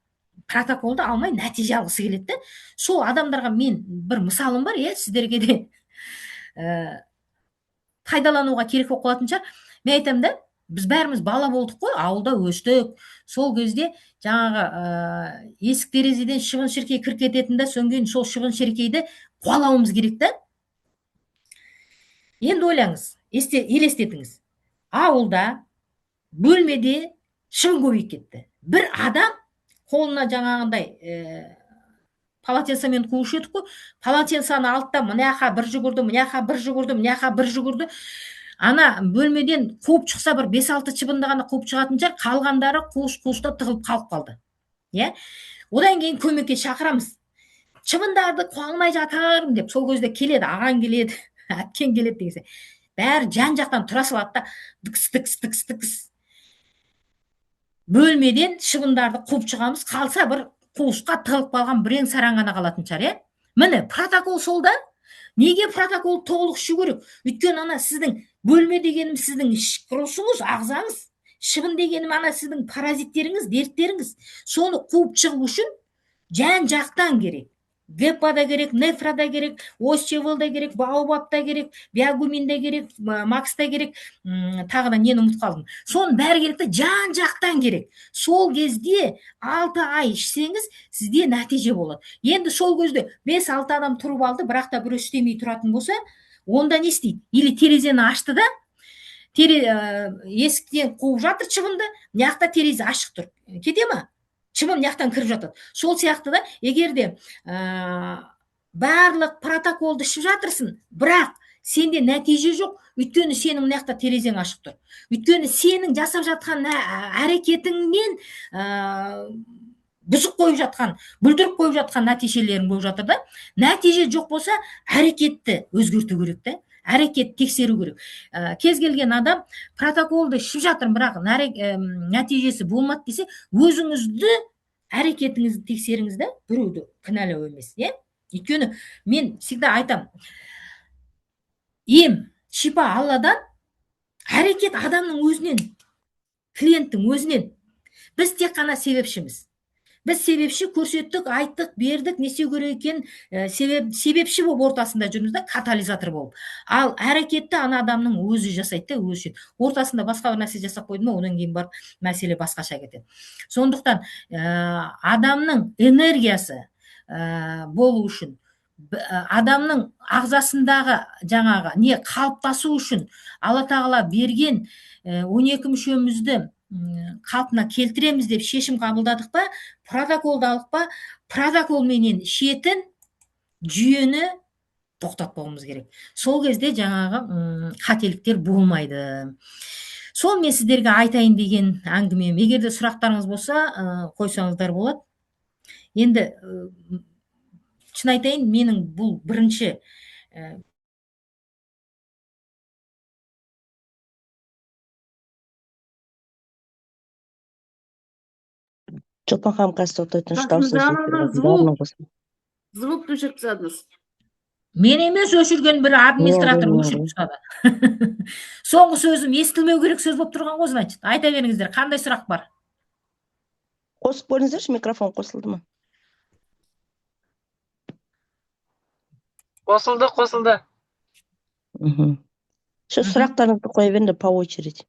[SPEAKER 1] протоколды алмай нәтиже алғысы келеді. Сол адамдарға мен бір мысалым бар, сіздерге де пайдалануға керек болып қалатын шығар. Мен айтамын да, біз бәріміз бала болдық қой, ауылда өстік. Сол кезде жаңағы есік терезеден шыбын шіркей кіріп кететін да, содан кейін сол шыбын шіркейді қуалауымыз керек та. Енді ойлаңыз, елестетіңіз. Ауылда бөлмеде шыбын көбейіп кетті. Бір адам қолына жаңағындай полотенцамен қуып едік қой. Полотенцаны алды да мына жаққа бір жүгірді, мына жаққа бір жүгірді, мына жаққа бір жүгірді. Ана бөлмеден қуып шықса бір 5-6 шыбынды ғана қуып шығатын шығар, қалғандары қуыс-қуыста тығылып қалып қалды. Одан кейін көмекке шақырамыз. Шыбындарды қуа алмай жатырмын деп, сол кезде келеді, ағаң келеді, әпкең келеді дегенсе. Бәрі жан-жақтан тұра салады да, тықс. Бөлмеден шыбындарды қуып шығамыз, қалса бір қуысқа тығылып қалған бірең сараң ғана қалатын шығар. Міне, протокол сол да. Неге протокол толық ішу керек? Өйткені ана сіздің бөлме дегенім сіздің іш құрылысыңыз, ағзаңыз. Шыбын дегенім ана сіздің паразиттеріңіз, дерттеріңіз. Соны қуып шығу үшін жан-жақтан керек. Гепа да керек, нефра да керек, осчевол да керек, баобаб да керек, биогумин да керек, макс да керек, тағы да нені ұмытып қалдым. Соның бәрі керек, жан-жақтан керек. Сол кезде 6 ай ішсеңіз, сізде нәтиже болады. Енді сол кезде 5-6 адам тұрып алды, бірақ та бір істемей тұратын болса, онда не істейді? Или терезені ашты да, есіктен қуып жатыр шыбынды, мына терезе ашық тұр. Кете ма? Шыбын мына кіріп жатады. Сол сияқты да, егер де барлық протоколды ішіп жатырсың, бірақ сенде нәтиже жоқ, өйткені сенің мына терезең ашық тұр. Өйткені сенің жасап жатқан әрекетіңмен бұзық қойып жатқан, бүлдіріп қойып жатқан нәтижелерің болып жатыр да. Нәтиже жоқ болса, әрекетті өзгерту керек та. Әрекет тексеру керек. Кез келген адам протоколды ішіп жатыр, бірақ нәтижесі болмады десе, өзіңізді әрекетіңізді тексеріңіз да, біреуді кінәлау емес. Өйткені мен всегда айтам, ем, шипа Алладан, әрекет адамның өзінен, клиенттің өзінен. Біз тек қана себепшіміз. Біз себепші көрсеттік, айттық, бердік, не істеу керек екенін себепші болып ортасында жүрміз да, катализатор болып. Ал әрекетті ана адамның өзі жасайды да, өзі. Ортасында басқа бір нәрсе жасап қойды ма, одан кейін барып мәселе басқаша кетеді. Сондықтан адамның энергиясы болу үшін, адамның ағзасындағы жаңағы не қалыптасу үшін Алла тағала берген 12 мүшемізді қалпына келтіреміз деп шешім қабылдадық па, протоколды алып па, протокол менен шетін жүйені тоқтатпауымыз керек. Сол кезде жаңағы қателіктер болмайды. Сол мен сіздерге айтайын деген әңгімем. Егер де сұрақтарыңыз болса, қойсаңыздар болады. Енді шын айтайын, менің бұл бірінші
[SPEAKER 2] Чолпан ханым, кажется, вот это что
[SPEAKER 3] Звук өшіріп тастадыңыз.
[SPEAKER 1] Мен емес, өшірген бір администратор өшіріп тастады. Соңғы сөзім естілмеу керек сөз болып тұрған ғой, значит. Айта беріңіздер, қандай сұрақ бар?
[SPEAKER 2] Қосып көріңіздерші, микрофон қосылды ма?
[SPEAKER 3] Қосылды.
[SPEAKER 2] Şu сұрақтарыңызды қоя беріңдер по очередь.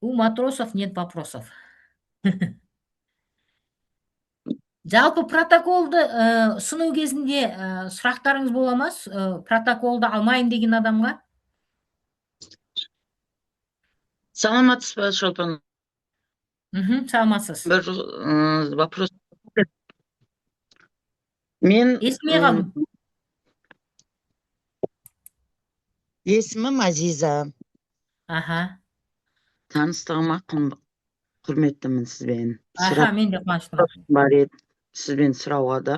[SPEAKER 1] У матросов нет вопросов. Жалпы протоколды сыну кезінде сұрақтарыңыз бола ма? Протоколды алмайын деген адамға?
[SPEAKER 3] Саламатсыз ба, Шолпан?
[SPEAKER 1] Саламатсыз.
[SPEAKER 3] Бір вопрос. Мен
[SPEAKER 1] естімей қалдым.
[SPEAKER 3] Есімім Азиза.
[SPEAKER 1] Аха.
[SPEAKER 3] Таныстығыма құрметтімін сізбен.
[SPEAKER 1] Аха, мен де қуаныштымын.
[SPEAKER 3] Бар еді сізбен сұрауға да.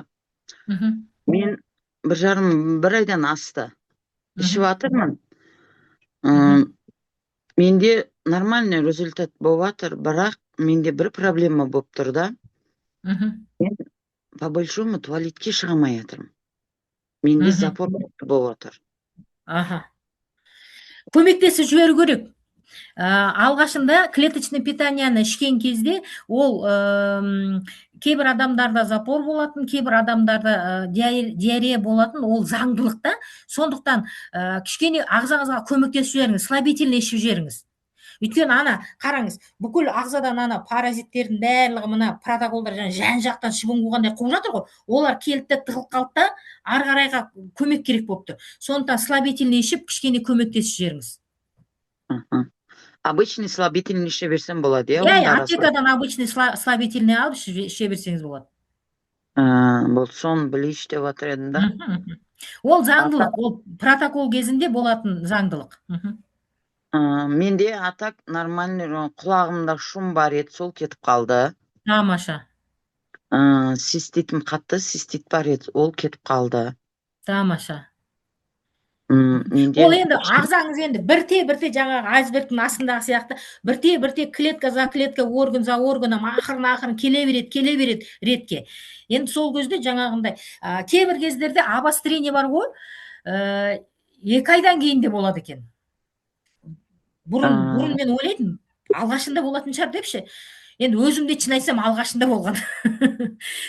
[SPEAKER 3] Мен бір айдан асты ішіп жатырмын. Менде нормальный результат болып жатыр, бірақ менде бір проблема болып тұр да. Мен по большому туалетке шыға алмай жатырмын. Менде запор болып жатыр.
[SPEAKER 1] Аха. Көмектесіп жіберу керек. Алгашында клеточный питанияны ичкен кезде ол кейбір адамдарда запор болатын, кейбір адамдарда диарея болатын, ол заңдылық та. Сондықтан кішкене ағзаңызға көмектесіп жіберіңіз, слабительный ішіп жіберіңіз. Өйткені ана қараңыз, бүкіл ағзадан ана паразиттердің барлығы мына протоколдар жан жақтан шыбын қуғандай қуып жатыр ғой. Олар келіп те тығылып қалды да, ары қарайға көмек керек болып тұр. Сондықтан слабительный ішіп кішкене көмектесіп жіберіңіз.
[SPEAKER 3] Обычный слабительный іше берсем болады,
[SPEAKER 1] Иә, аптекадан обычный слабительный алып іше берсеңіз болады.
[SPEAKER 3] Бұл сон білейш деп отыр едім да.
[SPEAKER 1] Ол заңдылық, ол протокол кезінде болатын заңдылық.
[SPEAKER 3] Менде атак нормальный құлағымда шум бар еді, сол кетіп қалды.
[SPEAKER 1] Тамаша.
[SPEAKER 3] Циститім қатты, цистит бар еді, ол кетіп қалды.
[SPEAKER 1] Тамаша.
[SPEAKER 3] Менде
[SPEAKER 1] Ол енді ағзаңыз енді бірте жаңағы айсбергтің астындағы сияқты бірте клетка за клетка, орган за органом ақырын келе береді ретке. Енді сол кезде жаңағындай кейбір кездерде обострение бар ғой, 2 айдан кейін де болады екен. Бұрын мен ойлайтын, алғашында болатын шығар депші. Енді өзімде шын айтсам алғашында болған.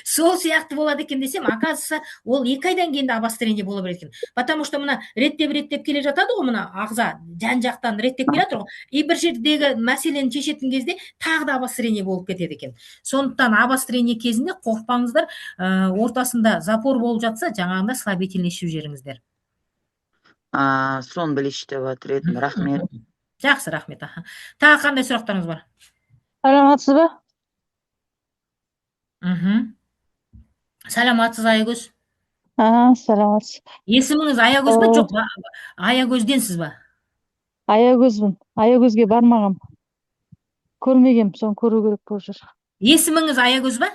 [SPEAKER 1] Сол сияқты болады екен десем, оказывается, ол 2 айдан кейін де обострение бола береді екен. Потому что мына реттеп келе жатады ғой, мына ағза жан-жақтан реттеп келе жатыр ғой. И бір жердегі мәселені шешетін кезде тағы да обострение болып кетеді екен. Сондықтан обострение кезінде қорықпаңыздар, ортасында запор болып жатса, жаңағында слабительный ішіп жіберіңіздер.
[SPEAKER 3] Сон білейш деп отыр едім, рахмет.
[SPEAKER 1] Жақсы, рахмет. Тағы қандай сұрақтарыңыз бар?
[SPEAKER 4] Саламатсыз ба?
[SPEAKER 1] Саламатсыз, Аягөз.
[SPEAKER 4] Саламатсыз.
[SPEAKER 1] Есіміңіз Аягөз ба, жоқ, Аягөзденсіз ба?
[SPEAKER 4] Аягөзбін. Аягөзге бармағам. Көрмегем, соны көру керек болып жүр.
[SPEAKER 1] Есіміңіз Аягөз ба?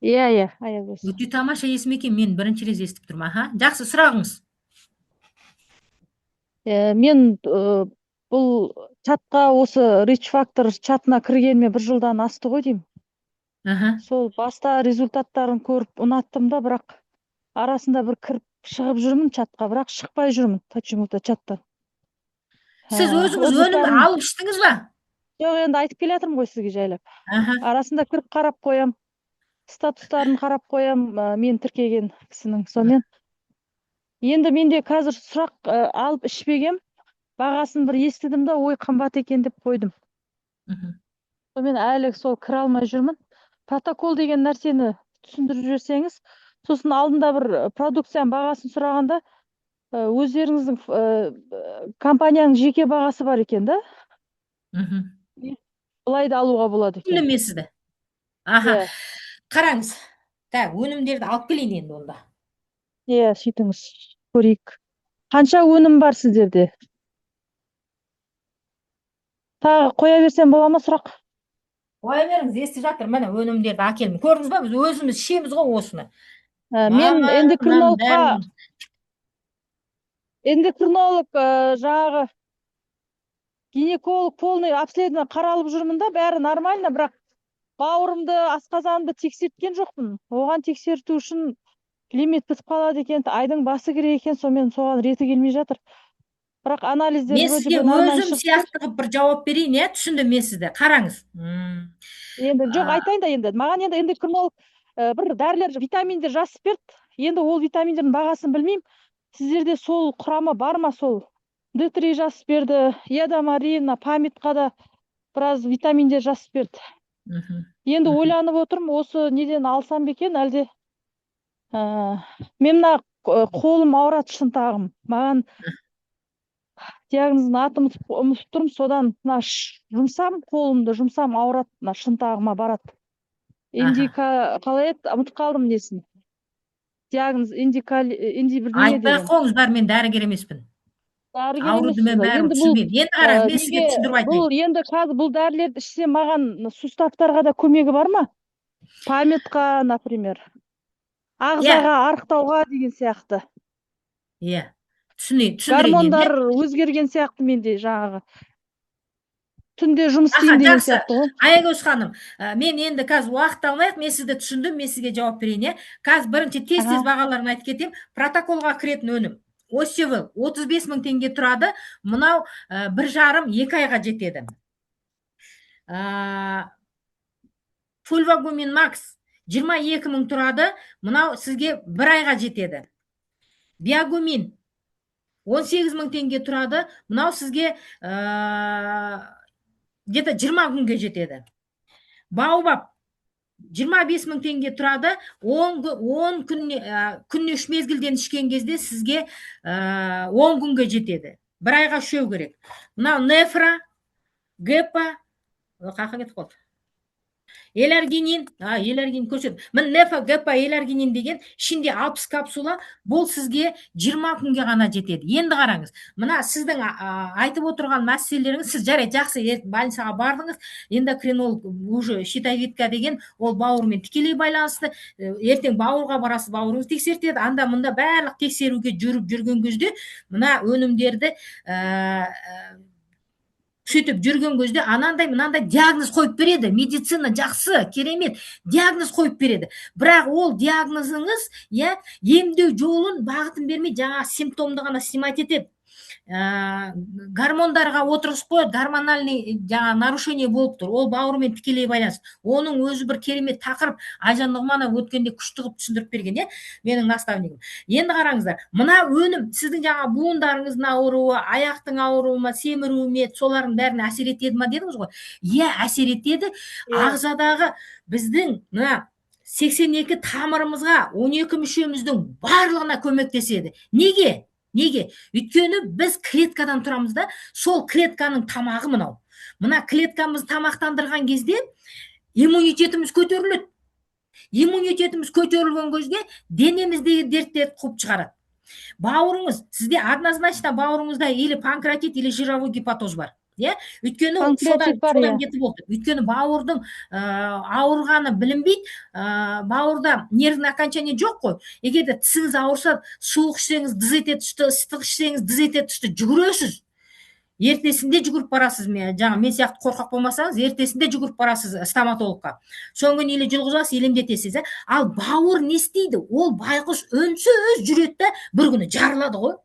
[SPEAKER 4] Иә, Аягөз.
[SPEAKER 1] Өте тамаша есім екен, мен бірінші рет естіп тұрмын. Жақсы, сұрағыңыз.
[SPEAKER 4] Мен бұл чатқа осы Rich Factor чатына кіргеніме 1 жылдан асты ғой деймін. Сол баста результаттарын көріп ұнаттым да, бірақ арасында бір кіріп шығып жүрмін чатқа, бірақ шықпай жүрмін почему-то чаттан.
[SPEAKER 1] Сіз өзіңіз өнімді алып іштіңіз ба?
[SPEAKER 4] Жоқ, енді айтып келе жатырмын ғой сізге жайлап. Арасында кіріп қарап қоям, статустарын қарап қоям, мен тіркеген кісінің. Сонымен енді менде қазір сұрақ алып ішпегем, бағасын бір естідім да, ой қымбат екен деп қойдым. Сонымен әлі сол кіре алмай жүрмін. Протокол деген нәрсені түсіндіріп жіберсеңіз, сосын алдында бір продукцияның бағасын сұрағанда, өздеріңіздің компанияның жеке бағасы бар екен да? Бұлай да алуға болады екен.
[SPEAKER 1] Түсіндім мен сізді. Қараңыз, өнімдерді алып келейін енді онда.
[SPEAKER 4] Сөйтіңіз, көрейік. Қанша өнім бар сіздерде? Тағы қоя берсем бола ма сұрақ?
[SPEAKER 1] Қоя беріңіз, естіп жатыр, міне өнімдерді әкелдім. Көрдіңіз ба, біз өзіміз ішеміз ғой осыны.
[SPEAKER 4] Мен эндокринолог жаңағы гинеколог полный обследование қаралып жүрмін да, бәрі нормально, бірақ бауырымды, асқазанымды тексерткен жоқпын. Оған тексерту үшін лимит бітіп қалады екен, айдың басы керек екен, сонымен соған реті келмей жатыр. Бірақ анализдер
[SPEAKER 1] мен сізге өзім сияқты бір жауап берейін, түсіндім мен сізді. Қараңыз.
[SPEAKER 4] Енді жоқ, айтайын да енді. Маған енді эндокринолог бір дәрілер, витаминдер жазып берді. Енді ол витаминдердің бағасын білмеймін. Сіздерде сол құрамы бар ма, сол D3 жазып берді, Ядамарина, памятқа да біраз витаминдер жазып берді. Енді ойланып отырмын, осы неден алсам бекен, әлде мен мына қолым ауырады, шынтағым. Маған диагнозын атын ұмытып тұрмын, содан жұмсам, қолымды жұмсам ауырады, шынтағыма барады. Қалай еді, ұмытып қалдым несін. Диагноз
[SPEAKER 1] айтпай қойыңыздар, мен дәрігер емеспін. Ауруды мен бәрін түсінбеймін. Енді қараңыз, мен сізге түсіндіріп айтайын.
[SPEAKER 4] Енді қазір бұл дәрілерді ішсем, маған суставтарға да көмегі бар ма? Памятқа, например. Ағзаға, арықтауға деген сияқты.
[SPEAKER 1] Түсінейін.
[SPEAKER 4] Гормондар өзгерген сияқты менде жаңағы. Түнде жұмыс істейін деген сияқты ғой.
[SPEAKER 1] Аягөз ханым, мен енді қазір уақыт алмайық, мен сізді түсіндім, мен сізге жауап берейін. Қазір бірінші тез бағаларын айтып кетем. Протоколға кіретін өнім. Осевіл 35 мың теңге тұрады, мынау 1,5-2 айға жетеді. Фульвагумин Макс 22 мың тұрады, мынау сізге 1 айға жетеді. Биагумин 18 мың теңге тұрады, мынау сізге где-то 20 күнге жетеді. Баобаб 25 мың теңге тұрады, 10 күнне 3 мезгілден ішкен кезде сізге 10 күнге жетеді. 1 айға шөу керек. Мынау нефра, гепа, қақы кетіп қалды. Эларгинин, эларгинин көрсет. Мен нефа, гепа, эларгинин деген ішінде 60 капсула, бұл сізге 20 күнге ғана жетеді. Енді қараңыз, мына сіздің айтып отырған мәселелеріңіз, сіз жарай жақсы больницаға бардыңыз, эндокринолог уже щитовидка деген ол бауырмен тікелей байланысты. Ертең бауырға барасыз, бауырыңыз тексертеді. Анда мында барлық тексеруге жүріп жүрген кезде мына өнімдерді сөйтіп жүрген кезде анандай мынандай диагноз қойып береді. Медицина жақсы, керемет, диагноз қойып береді. Бірақ ол диагнозыңыз, емдеу жолын бағытын бермей, жаңа симптомды ғана снимать етеді. Гормондарға отырғызып қояды, гормональный жаңа нарушение болып тұр. Ол бауырмен тікелей байланысты. Оның өзі бір керемет тақырып Айжан Нұғманова өткенде күшті қылып түсіндіріп берген, менің наставнигім. Енді қараңыздар, мына өнім сіздің жаңа буындарыңыздың ауруы, аяқтың ауруы, семіруі, солардың бәріне әсер етеді ма дедіңіз ғой? Әсер етеді. Ағзадағы біздің мына 82 тамырымызға, 12 мүшеміздің барлығына көмектеседі. Неге? Өйткені біз клеткадан тұрамыз да, сол клетканың тамағы мынау. Мына клеткамыз тамақтандырған кезде иммунитетіміз көтеріледі. Иммунитетіміз көтерілген кезде денеміздегі дерттерді қуып шығарады. Бауырыңыз, сізде однозначно бауырыңызда или панкреатит, или жировой гепатоз бар. Өйткені содан кетіп болды. Өйткені бауырдың ауырғаны білінбейді, бауырда нервный окончание жоқ қой. Егерде тісіңіз ауырса, суық ішсеңіз дыз ете түсті, ыстық ішсеңіз дыз ете түсті, жүгіресіз. Ертесінде жүгіріп барасыз, мен сияқты қорқақ болмасаңыз, ертесінде жүгіріп барасыз стоматологқа. Соңғы или жұлғызасыз, елемдетесіз. Ал бауыр не істейді? Ол байқұс үнсіз жүреді, бір күні жарылады ғой.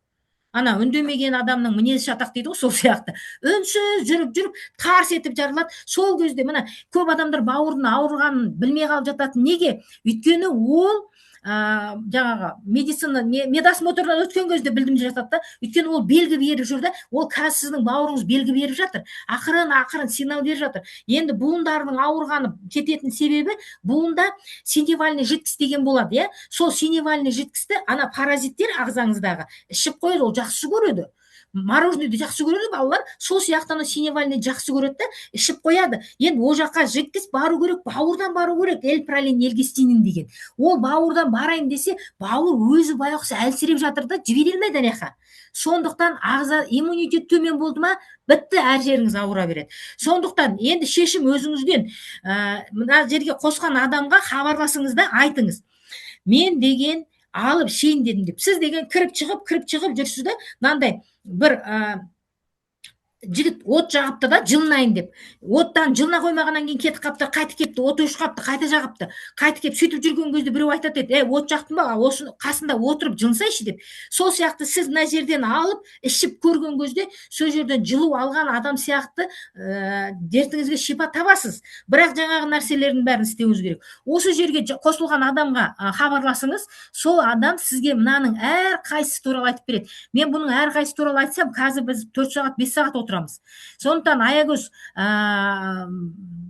[SPEAKER 1] Ана үндемеген адамның мінезі шатақ дейді ғой, сол сияқты. Үнсіз жүріп, тарс етіп жарылады. Сол кезде мына көп адамдар бауырдың ауырғанын білмей қалып жатады. Неге? Өйткені ол жаңағы медицина медосмотрдан өткен кезде білдім жатады да. Өйткені ол белгі беріп жүрді. Ол қазір сіздің бауырыңыз белгі беріп жатыр. Ақырын сигнал беріп жатыр. Енді буындардың ауырғаны кететін себебі буында синевальный жидкость деген болады, Сол синевальный жидкостьті ана паразиттер ағзаңыздағы ішіп қойды, ол жақсы көреді. Мороженойды жақсы көреді балалар, сол сияқтаны синевальный жақсы көреді, ішіп қояды. Енді о жаққа жидкость бару керек, бауырдан бару керек, эльпролин, эльгистинин деген. Ол бауырдан барайын десе, бауыр өзі байқұс әлсіреп жатыр да, жіберілмейді аяққа. Сондықтан ағза иммунитет төмен болды ма, бітті, әр жеріңіз ауыра береді. Сондықтан енді шешім өзіңізден. Мына жерге қосқан адамға хабарласыңыз да айтыңыз. Мен деген алып шейін дедім деп. Сіз деген кіріп шығып жүрсіз да, мынандай бір жігіт от жағыпты да, жылынайын деп. Оттан жылына қоймағаннан кейін кетіп қапты, қайты кепті, от өшіп қапты, қайта жағыпты. Қайты кеп сөйтіп жүрген кезде біреу айтады еді, от жақтың ба, осы қасында отырып жылынсайшы деп. Сол сияқты сіз мына жерден алып, ішіп көрген кезде, сол жерден жылу алған адам сияқты дертіңізге шипа табасыз. Бірақ жаңағы нәрселердің бәрін істеуіңіз керек. Осы жерге қосылған адамға хабарласыңыз, сол адам сізге мынаның әр қайсысы туралы айтып береді. Мен бұның әр қайсысы туралы айтсам, қазір біз 4 сағат, 5 сағат отырамыз. Сондықтан Аягөз,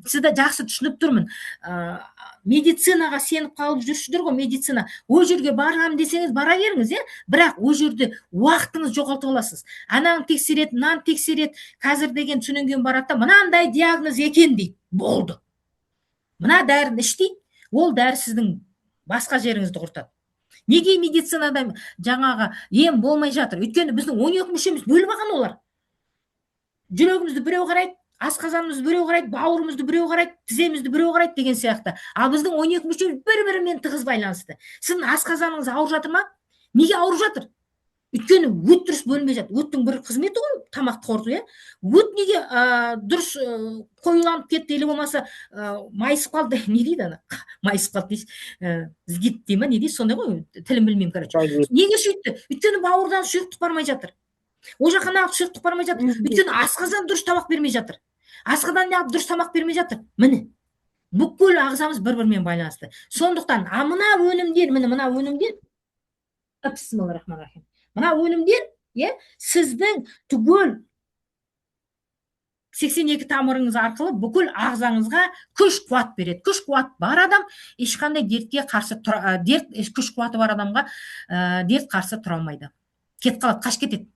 [SPEAKER 1] сізді жақсы түсініп тұрмын. Медицинаға сеніп қалып жүрсіздер ғой, медицина. О жерге барғам десеңіз бара беріңіз, бірақ о жерде уақытыңыз жоғалтып аласыз. Ананы тексереді, мынаны тексереді, қазір деген түсінген барады, мынандай диагноз екен дейді. Болды. Мына дәріні ішті, ол дәрі сіздің басқа жеріңізді құртады. Неге медицинада жаңағы ем болмай жатыр? Өйткені біздің 12 мүшеміз бөліп алған олар. Жүрегімізді біреу қарайды, асқазанымызды біреу қарайды, бауырымызды біреу қарайды, тіземізді біреу қарайды деген сияқты. Ал біздің 12 мүшеміз бір-бірімен тығыз байланысты. Сіздің асқазаныңыз ауырып жатыр ма? Неге ауырып жатыр? Өйткені өт дұрыс бөлінбей жатыр. Өттің бір қызметі ғой тамақты қорыту, иә. Өт неге дұрыс қоюланып кетті, или болмаса майысып қалды, не дейді ана? Майысып қалды дейсіз, сгит дей ма, не дейсіз, сондай ғой, тілін білмеймін, короче. Неге сөйтті? Өйткені бауырдан сұйықтық бармай жатыр. Ол жаққа неғып сұйықтық бармай жатыр? Өйткені асқазан дұрыс тамақ бермей жатыр. Асқазан неғып дұрыс тамақ бермей жатыр? Міне, бүкіл ағзамыз бір-бірімен байланысты. Сондықтан, мына өнімдер, мына өнімдер, бисмиллахиррахманиррахим. Мына өнімдер, сіздің түгел 82 тамырыңыз арқылы бүкіл ағзаңызға күш қуат береді. Күш қуат бар адам ешқандай дертке қарсы күш қуаты бар адамға дерт қарсы тұра алмайды. Кетіп қалады, қашып кетеді.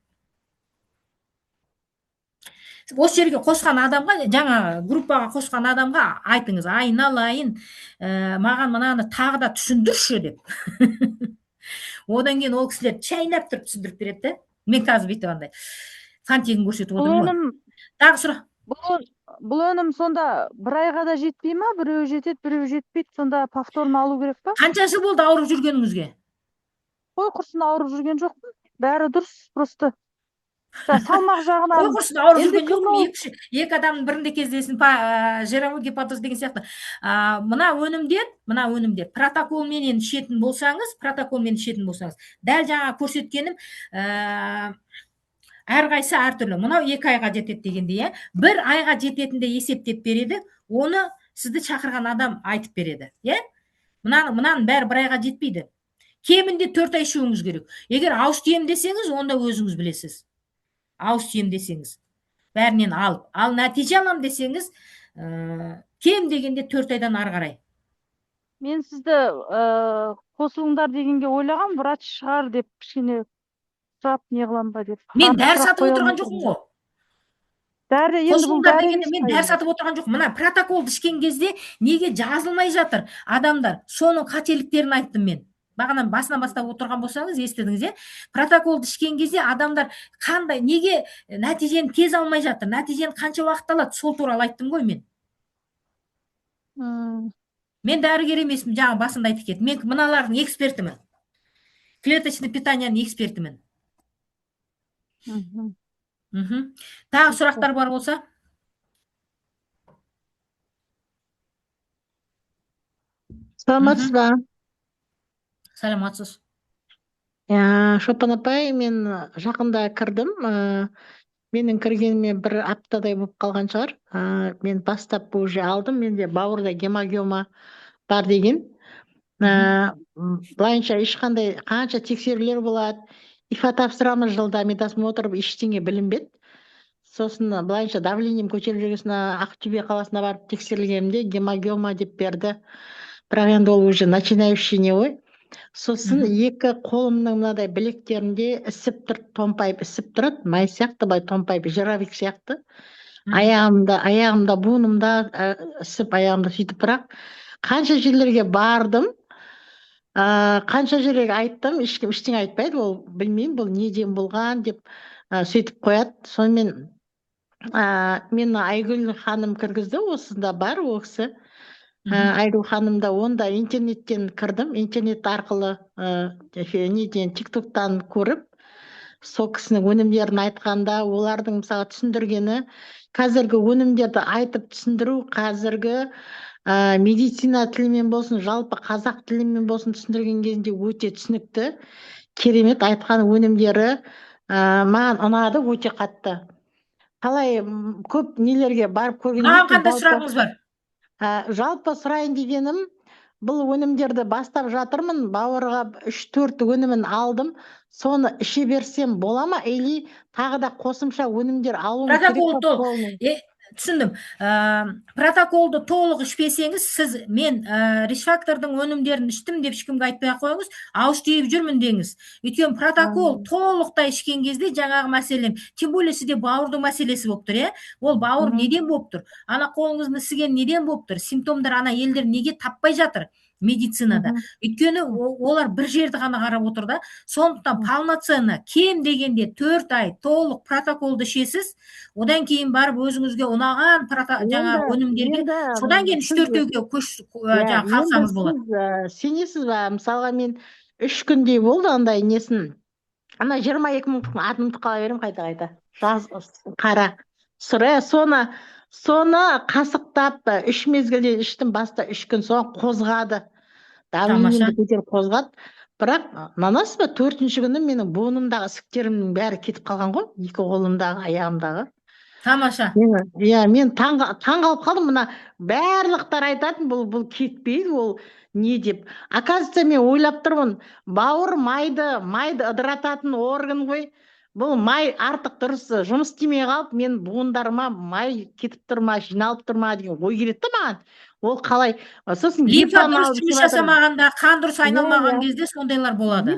[SPEAKER 1] Осы жерге қосқан адамға, жаңа группаға қосқан адамға айтыңыз, айналайын, маған мынаны тағы да түсіндірші деп. Одан кейін ол кісілер чайнап тұрып түсіндіріп береді. Мен қазір бүйтіп андай фантигін көрсетіп отырмын. Тағы сұрақ.
[SPEAKER 4] Бұл өнім сонда бір айға да жетпей ма? Біреуі жетеді, біреуі жетпейді. Сонда повторно алу керек па?
[SPEAKER 1] Қанша жыл болды ауырып жүргеніңізге?
[SPEAKER 4] Қой құрсын, ауырып жүрген жоқпын. Бәрі дұрыс, просто. Салмақ жағынан.
[SPEAKER 1] Қой құрсын, ауырып жүрген жоқпын. Екі адамның бірінде кездесін, жировой гепатоз деген сияқты. Мына өнімдер протоколмен ішетін болсаңыз, дәл жаңа көрсеткенім, әрқайсы әртүрлі. Мынау 2 айға жетеді дегенде, 1 айға жететінде есептеп береді, оны сізді шақырған адам айтып береді. Мұнаның бәрі 1 айға жетпейді. Кемінде 4 ай ішуіңіз керек. Егер ауыз тием десеңіз, онда өзіңіз білесіз. Ауыз тием десеңіз, бәрінен алып. Ал нәтиже алам десеңіз, кем дегенде 4 айдан ары қарай.
[SPEAKER 4] Мен сізді қосылыңдар дегенге ойлаған, врач шығар деп кішкене сұрап не қылам ба деп.
[SPEAKER 1] Мен дәрі сатып отырған жоқпын ғой.
[SPEAKER 4] Қосылыңдар
[SPEAKER 1] дегенде мен дәрі сатып отырған жоқпын. Мына протоколды ішкен кезде неге жазылмай жатыр адамдар? Соның қателіктерін айттым мен. Бағанан басынан бастап отырған болсаңыз, естідіңіз, протоколды ішкен кезде адамдар қандай, неге нәтижені тез алмай жатыр, нәтижені қанша уақыт алады, сол туралы айттым ғой мен. Мен дәрігер емеспін, жаңа басында айтып кеттім. Мен мыналардың экспертімін. Клеточный питанияның экспертімін. Тағы сұрақтар бар болса?
[SPEAKER 5] Саламатсыз ба?
[SPEAKER 1] Саламатсыз.
[SPEAKER 5] Шолпан апай, мен жақында кірдім. Менің кіргеніме 1 аптадай болып қалған шығар. Мен бастап уже алдым. Менде бауырда гемогиома бар деген. Былайынша ешқандай қанша тексерулер болады. ИФА тапсырамыз жылда, медосмотр ештеңе білінбеді. Сосын былайынша давлением көтеріп жүргесін Ақтөбе қаласына барып тексерілгенімде гемогиома деп берді. Бірақ енді ол уже начинающий не ғой. Сосын 2 қолымның мынадай білектерінде ісіп тұрып, томпайып ісіп тұрады, май сияқты, бай томпайып, жировик сияқты. Аяғымда, буынымда ісіп, аяғымда сөйтіп, бірақ қанша жерлерге бардым, қанша жерлерге айттым, ешкім ештеңе айтпайды, ол білмеймін, бұл неден болған деп сөйтіп қояды. Сонымен мен Айгүл ханым кіргізді, осында бар ол кісі. Айгүл ханымда онда интернеттен кірдім, интернет арқылы тиктоктан көріп, сол кісінің өнімдерін айтқанда, олардың мысалы түсіндіргені, қазіргі өнімдерді айтып түсіндіру, қазіргі медицина тілімен болсын, жалпы қазақ тілімен болсын түсіндірген кезінде өте түсінікті, керемет айтқан өнімдері маған ұнады, өте қатты. Қалай көп нелерге барып көргенде.
[SPEAKER 1] Маған қандай сұрағыңыз бар?
[SPEAKER 5] Жалпы сұрайын дегенім, бұл өнімдерді бастап жатырмын, бауырға 3-4 өнімін алдым, соны іше берсем бола ма, или тағы да қосымша өнімдер алуым керек пе?
[SPEAKER 1] Түсіндім. Протоколды толық ішпесеңіз, сіз мен рисфактордың өнімдерін іштім деп ешкімге айтпай қойыңыз, ауыз тиіп жүрмін деңіз. Өйткені протокол толықтай ішкен кезде жаңағы мәселем, тем более сізде бауырдың мәселесі болып тұр, ол бауыр неден болып тұр? Ана қолыңыздың ісіген неден болып тұр? Симптомдар ана елдер неге таппай жатыр медицинада? Өйткені олар бір жерді ғана қарап отыр да. Сондықтан полноценно кем дегенде 4 ай толық протоколды ішесіз, одан кейін барып өзіңізге ұнаған жаңа өнімдерге, содан кейін 3-4 айға қалсаңыз болады.
[SPEAKER 5] Сенесіз ба, мысалға мен 3 күндей болды андай несін, ана 22 мың атымды қала беремін қайта жаз қара сұр соны қасықтап 3 мезгілде іштім, баста 3 күн, соң қозғады, давлениемді көтеріп қозғады. Бірақ нанасыз ба, 4-ші күні менің буынымдағы ісіктерімнің бәрі кетіп қалған ғой, 2 қолымдағы, аяғымдағы.
[SPEAKER 1] Тамаша.
[SPEAKER 5] Мен таң қалып қалдым, мына барлықтар айтатын, бұл кетпейді, ол не деп. Оказывается, мен ойлап тұрмын, бауыр майды ыдырататын орган ғой. Бұл май артық дұрыс жұмыс істемей қалып, мен буындарыма май кетіп тұрма, жиналып тұрма деген ой келеді да маған. Ол қалай? Сосын
[SPEAKER 1] Лимфа дұрыс жұмыс жасамағанда, қан дұрыс айналмаған кезде сондайлар болады.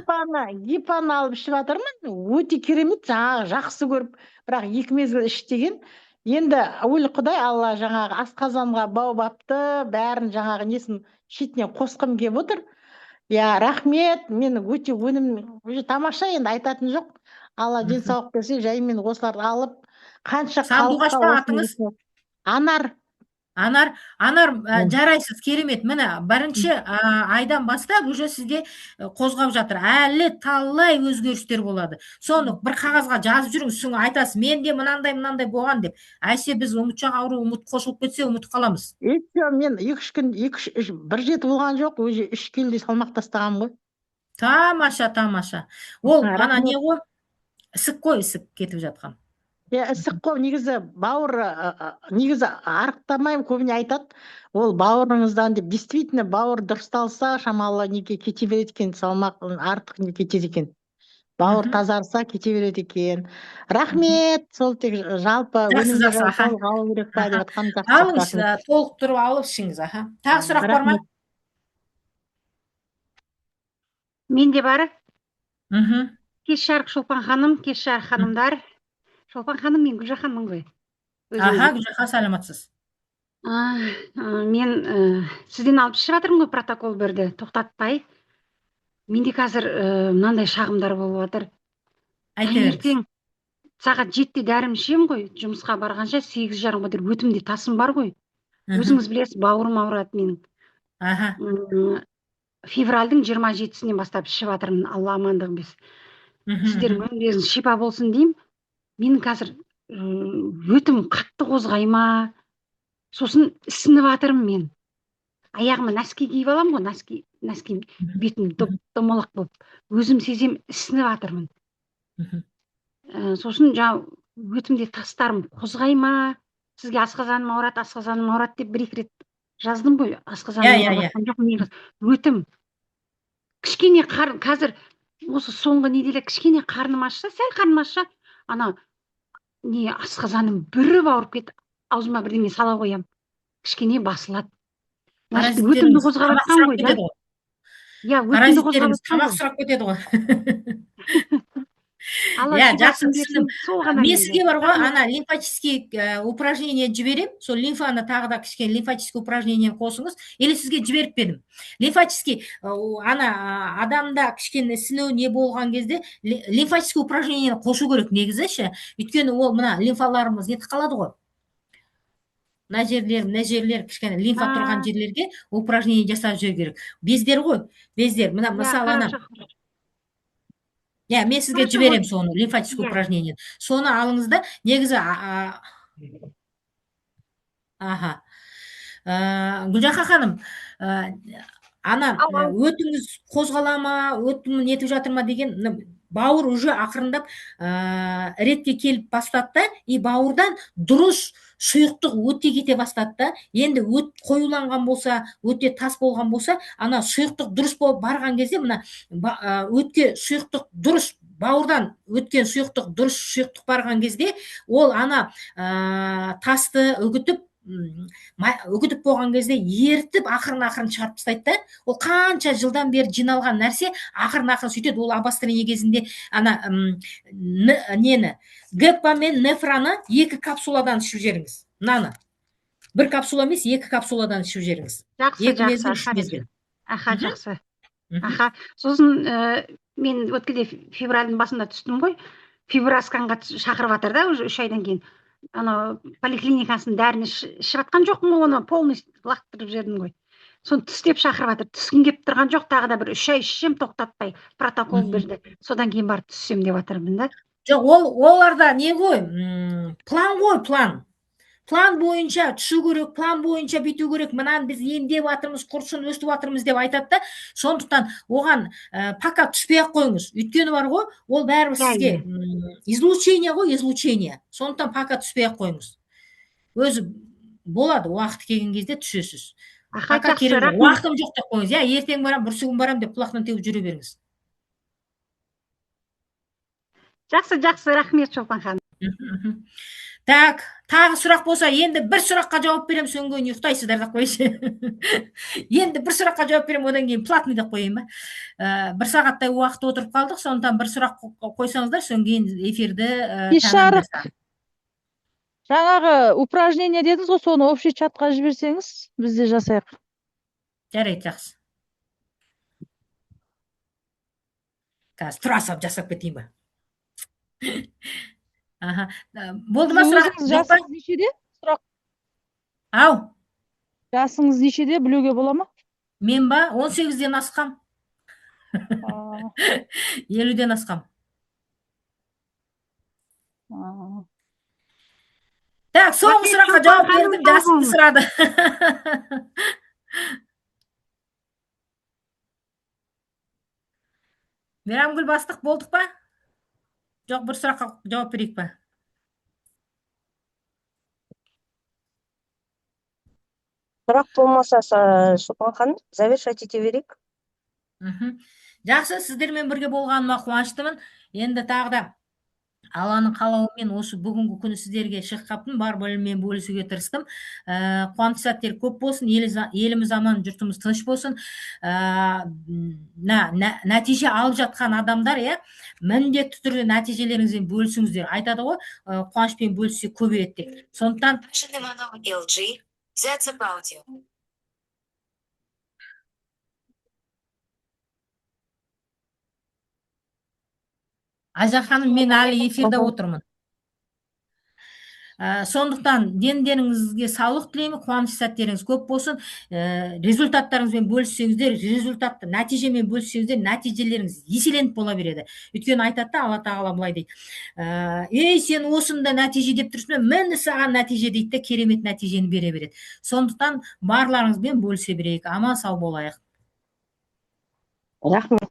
[SPEAKER 5] Гипаны алып ішіп жатырмын, өте керемет, жаңағы жақсы көріп, бірақ 2 мезгіл іш деген. Енді өлі Құдай, Алла жаңағы асқазанға баубапты, бәрін жаңағы несін шетінен қосқым келіп отыр. Рахмет, мен өте өнім, тамаша, енді айтатын жоқ. Алла денсаулық берсе, жай мен осыларды алып, қанша
[SPEAKER 1] Сандуғашта атыңыз?
[SPEAKER 5] Анар,
[SPEAKER 1] жарайсыз, керемет. Міне, бірінші айдан бастап уже сізде қозғап жатыр. Әлі талай өзгерістер болады. Соны бір қағазға жазып жүріңіз, соны айтасыз, менде мынандай болған деп. Әсе біз ұмытшақ ауру, ұмыт қосылып кетсе, ұмытып қаламыз.
[SPEAKER 5] Мен 2-3 күн, 1 жеті болған жоқ, өзі 3 келді салмақ тастаған ғой.
[SPEAKER 1] Тамаша. Ол ана не ғой? Ісік қой, ісік кетіп жатқан.
[SPEAKER 5] Ісік қой, негізі бауыр, негізі арықтамаймын, көбіне айтады, ол бауырыңыздан деп. Действительно, бауыр дұрысталса, шамалы неге кете береді екен, салмақ артық не кетеді екен. Бауыр тазарса кете береді екен. Рахмет, сол тек жалпы өнімді алу керек па деп жатқан.
[SPEAKER 1] Алыңыз, толықтырып алып ішіңіз. Тағы сұрақ бар ма?
[SPEAKER 6] Менде бар. Кеш жарық Шолпан ханым, кеш жарық ханымдар. Шолпан ханым, мен Гүлжаханмын ғой.
[SPEAKER 1] Гүлжахан, саламатсыз.
[SPEAKER 6] Мен сізден алып ішіп жатырмын ғой, протокол берді, тоқтатпай. Менде қазір мынандай шағымдар болып жатыр. Таңертең сағат 7-те дәрім ішем ғой, жұмысқа барғанша 8:30-ға дейін өтімде тасым бар ғой. Өзіңіз білесіз, бауырым ауырады менің. Февральдың 27-сінен бастап ішіп жатырмын, Алла амандығын берсін. Сіздердің өміріңіз шипа болсын деймін. Менің қазір өтім қатты қозғайма, сосын ісініп жатырмын мен. Аяғыма нәски киіп алам ғой, нәски бетім домалақ болып. Өзім сезем, ісініп жатырмын. Сосын өтімде тастарым қозғайма, сізге асқазаным ауырады деп 1-2 рет жаздым ғой, асқазаным ауыратқан жоқ, негіз өтім. Кішкене қазір осы соңғы неделе кішкене қарным ашса, сәл қарным ашса, ана не асқазаным бүріп ауырып кетті, аузыма бірдеңе сала қоям, кішкене басылады. Өтімді қозғап жатқан ғой, да?
[SPEAKER 1] Паразиттеріміз тамақ сұрап кетеді ғой. Жақсы түсіндім. Мен сізге бар ғой, ана лимфатический упражнение жіберем, сол лимфаны тағы да кішкене лимфатический упражнение қосыңыз, или сізге жіберіп бердім. Лимфатический, ана адамда кішкене ісіну не болған кезде лимфатический упражнение қосу керек негізі, өйткені ол мына лимфаларымыз нетіп қалады ғой. Мына жерлер кішкене лимфа тұрған жерлерге упражнение жасап жүру керек. Бездер ғой, бездер. Мына мысалы ана мен сізге жіберем соны, лимфатический упражнение. Соны алыңыз да, негізі Гүлжахан ханым, ана өтіңіз қозғалама, өтім нетіп жатырма деген, бауыр уже ақырындап ретке келіп бастады, и бауырдан дұрыс сұйықтық өте кете бастады да, енді өт қоюланған болса, өте тас болған болса, ана сұйықтық дұрыс болып барған кезде, мына өтке сұйықтық дұрыс, бауырдан өткен сұйықтық дұрыс сұйықтық барған кезде, ол ана тасты үгітіп болған кезде ерітіп ақырын шығарып тастайды да. Ол қанша жылдан бері жиналған нәрсе ақырын сөйтеді. Ол обострение кезінде ана гепа мен нефраны 2 капсуладан ішіп жеріңіз. Мынаны 1 капсула емес, 2 капсуладан ішіп жеріңіз.
[SPEAKER 6] Жақсы. Сосын мен өткенде февральдың басында түстім ғой, фибросканға шақырып жатыр да, уже 3 айдан кейін. Ана поликлиникасын дәріні ішіп жатқан жоқпын, оны полностью лақтырып жердім ғой. соны түс деп шақырып жатыр. Түскім келіп тұрған жоқ, тағы да бір 3 ай ішсем тоқтатпай протокол берді. Содан кейін барып түссем деп жатырмын да.
[SPEAKER 1] Жоқ, оларда не ғой, план ғой, план. План бойынша түшу керек, план бойынша бүйту керек, мынаны біз емдеп жатырмыз, құрсын өстіп жатырмыз деп айтады да, сондықтан оған пока түспей ақ қойыңыз. Өйткені бар ғой, ол бәрібір сізге излучение ғой, излучение. Сондықтан пока түспей ақ қойыңыз. Өзі болады, уақыт келген кезде түсесіз. Пока керек жоқ, уақытым жоқ деп қойыңыз. Я ертең барам, бүрсігүн барам деп құлақтан теуіп жүре беріңіз.
[SPEAKER 6] Жақсы, рахмет Шолпан ханым.
[SPEAKER 1] Так, тағы сұрақ болса, енді бір сұраққа жауап берем, содан кейін ұйықтайсыздар деп қойшы. Енді бір сұраққа жауап берем, одан кейін платный деп қояйын ба? Бір сағаттай уақыт отырып қалдық, сондықтан бір сұрақ қойсаңыздар, содан кейін эфирді
[SPEAKER 4] Ишарық. Жаңағы упражнение дедіңіз ғой, соны общий чатқа жіберсеңіз, біз де жасайық.
[SPEAKER 1] Жарайды, жақсы. Қазір тұра салып жасап кетейін ба? Болды ма сұрақ?
[SPEAKER 4] Жасыңыз нешеде? Сұрақ.
[SPEAKER 1] Ау.
[SPEAKER 4] Жасыңыз нешеде білуге бола ма?
[SPEAKER 1] Мен ба? 18-ден асқам. 50-ден асқам. Так, соңғы сұраққа жауап бердім, жасымды сұрады. Мейрамгүл бастық болдық па? Жоқ, бір сұраққа жауап берейік па?
[SPEAKER 2] Сұрақ болмаса, Шолпан ханым, завершать ете берейік.
[SPEAKER 1] Жақсы, сіздермен бірге болғаныма қуаныштымын. Енді тағы да Алланың қалауымен осы бүгінгі күні сіздерге шыққаптым, бар біліммен бөлісуге тырыстым. Қуанышты сәттер көп болсын, еліміз аман, жұртымыз тыныш болсын. Нәтиже алып жатқан адамдар, міндетті түрде нәтижелеріңізбен бөлісіңіздер. Айтады ғой, қуанышпен бөліссе көбейеді деп. Сондықтан Ажар ханым, мен әлі эфирде отырмын. Сондықтан дендеріңізге саулық тілеймін, қуанышты сәттеріңіз көп болсын. Результаттарыңызбен бөліссеңіздер, нәтижемен бөліссеңіздер, нәтижелеріңіз еселеніп бола береді. Өйткені айтады да, Алла тағала былай дейді. Сен осында нәтиже деп тұрсың, міне саған нәтиже дейді де, керемет нәтижені бере береді. Сондықтан барларыңызбен бөлісе берейік. Аман сау болайық.
[SPEAKER 2] Рахмет.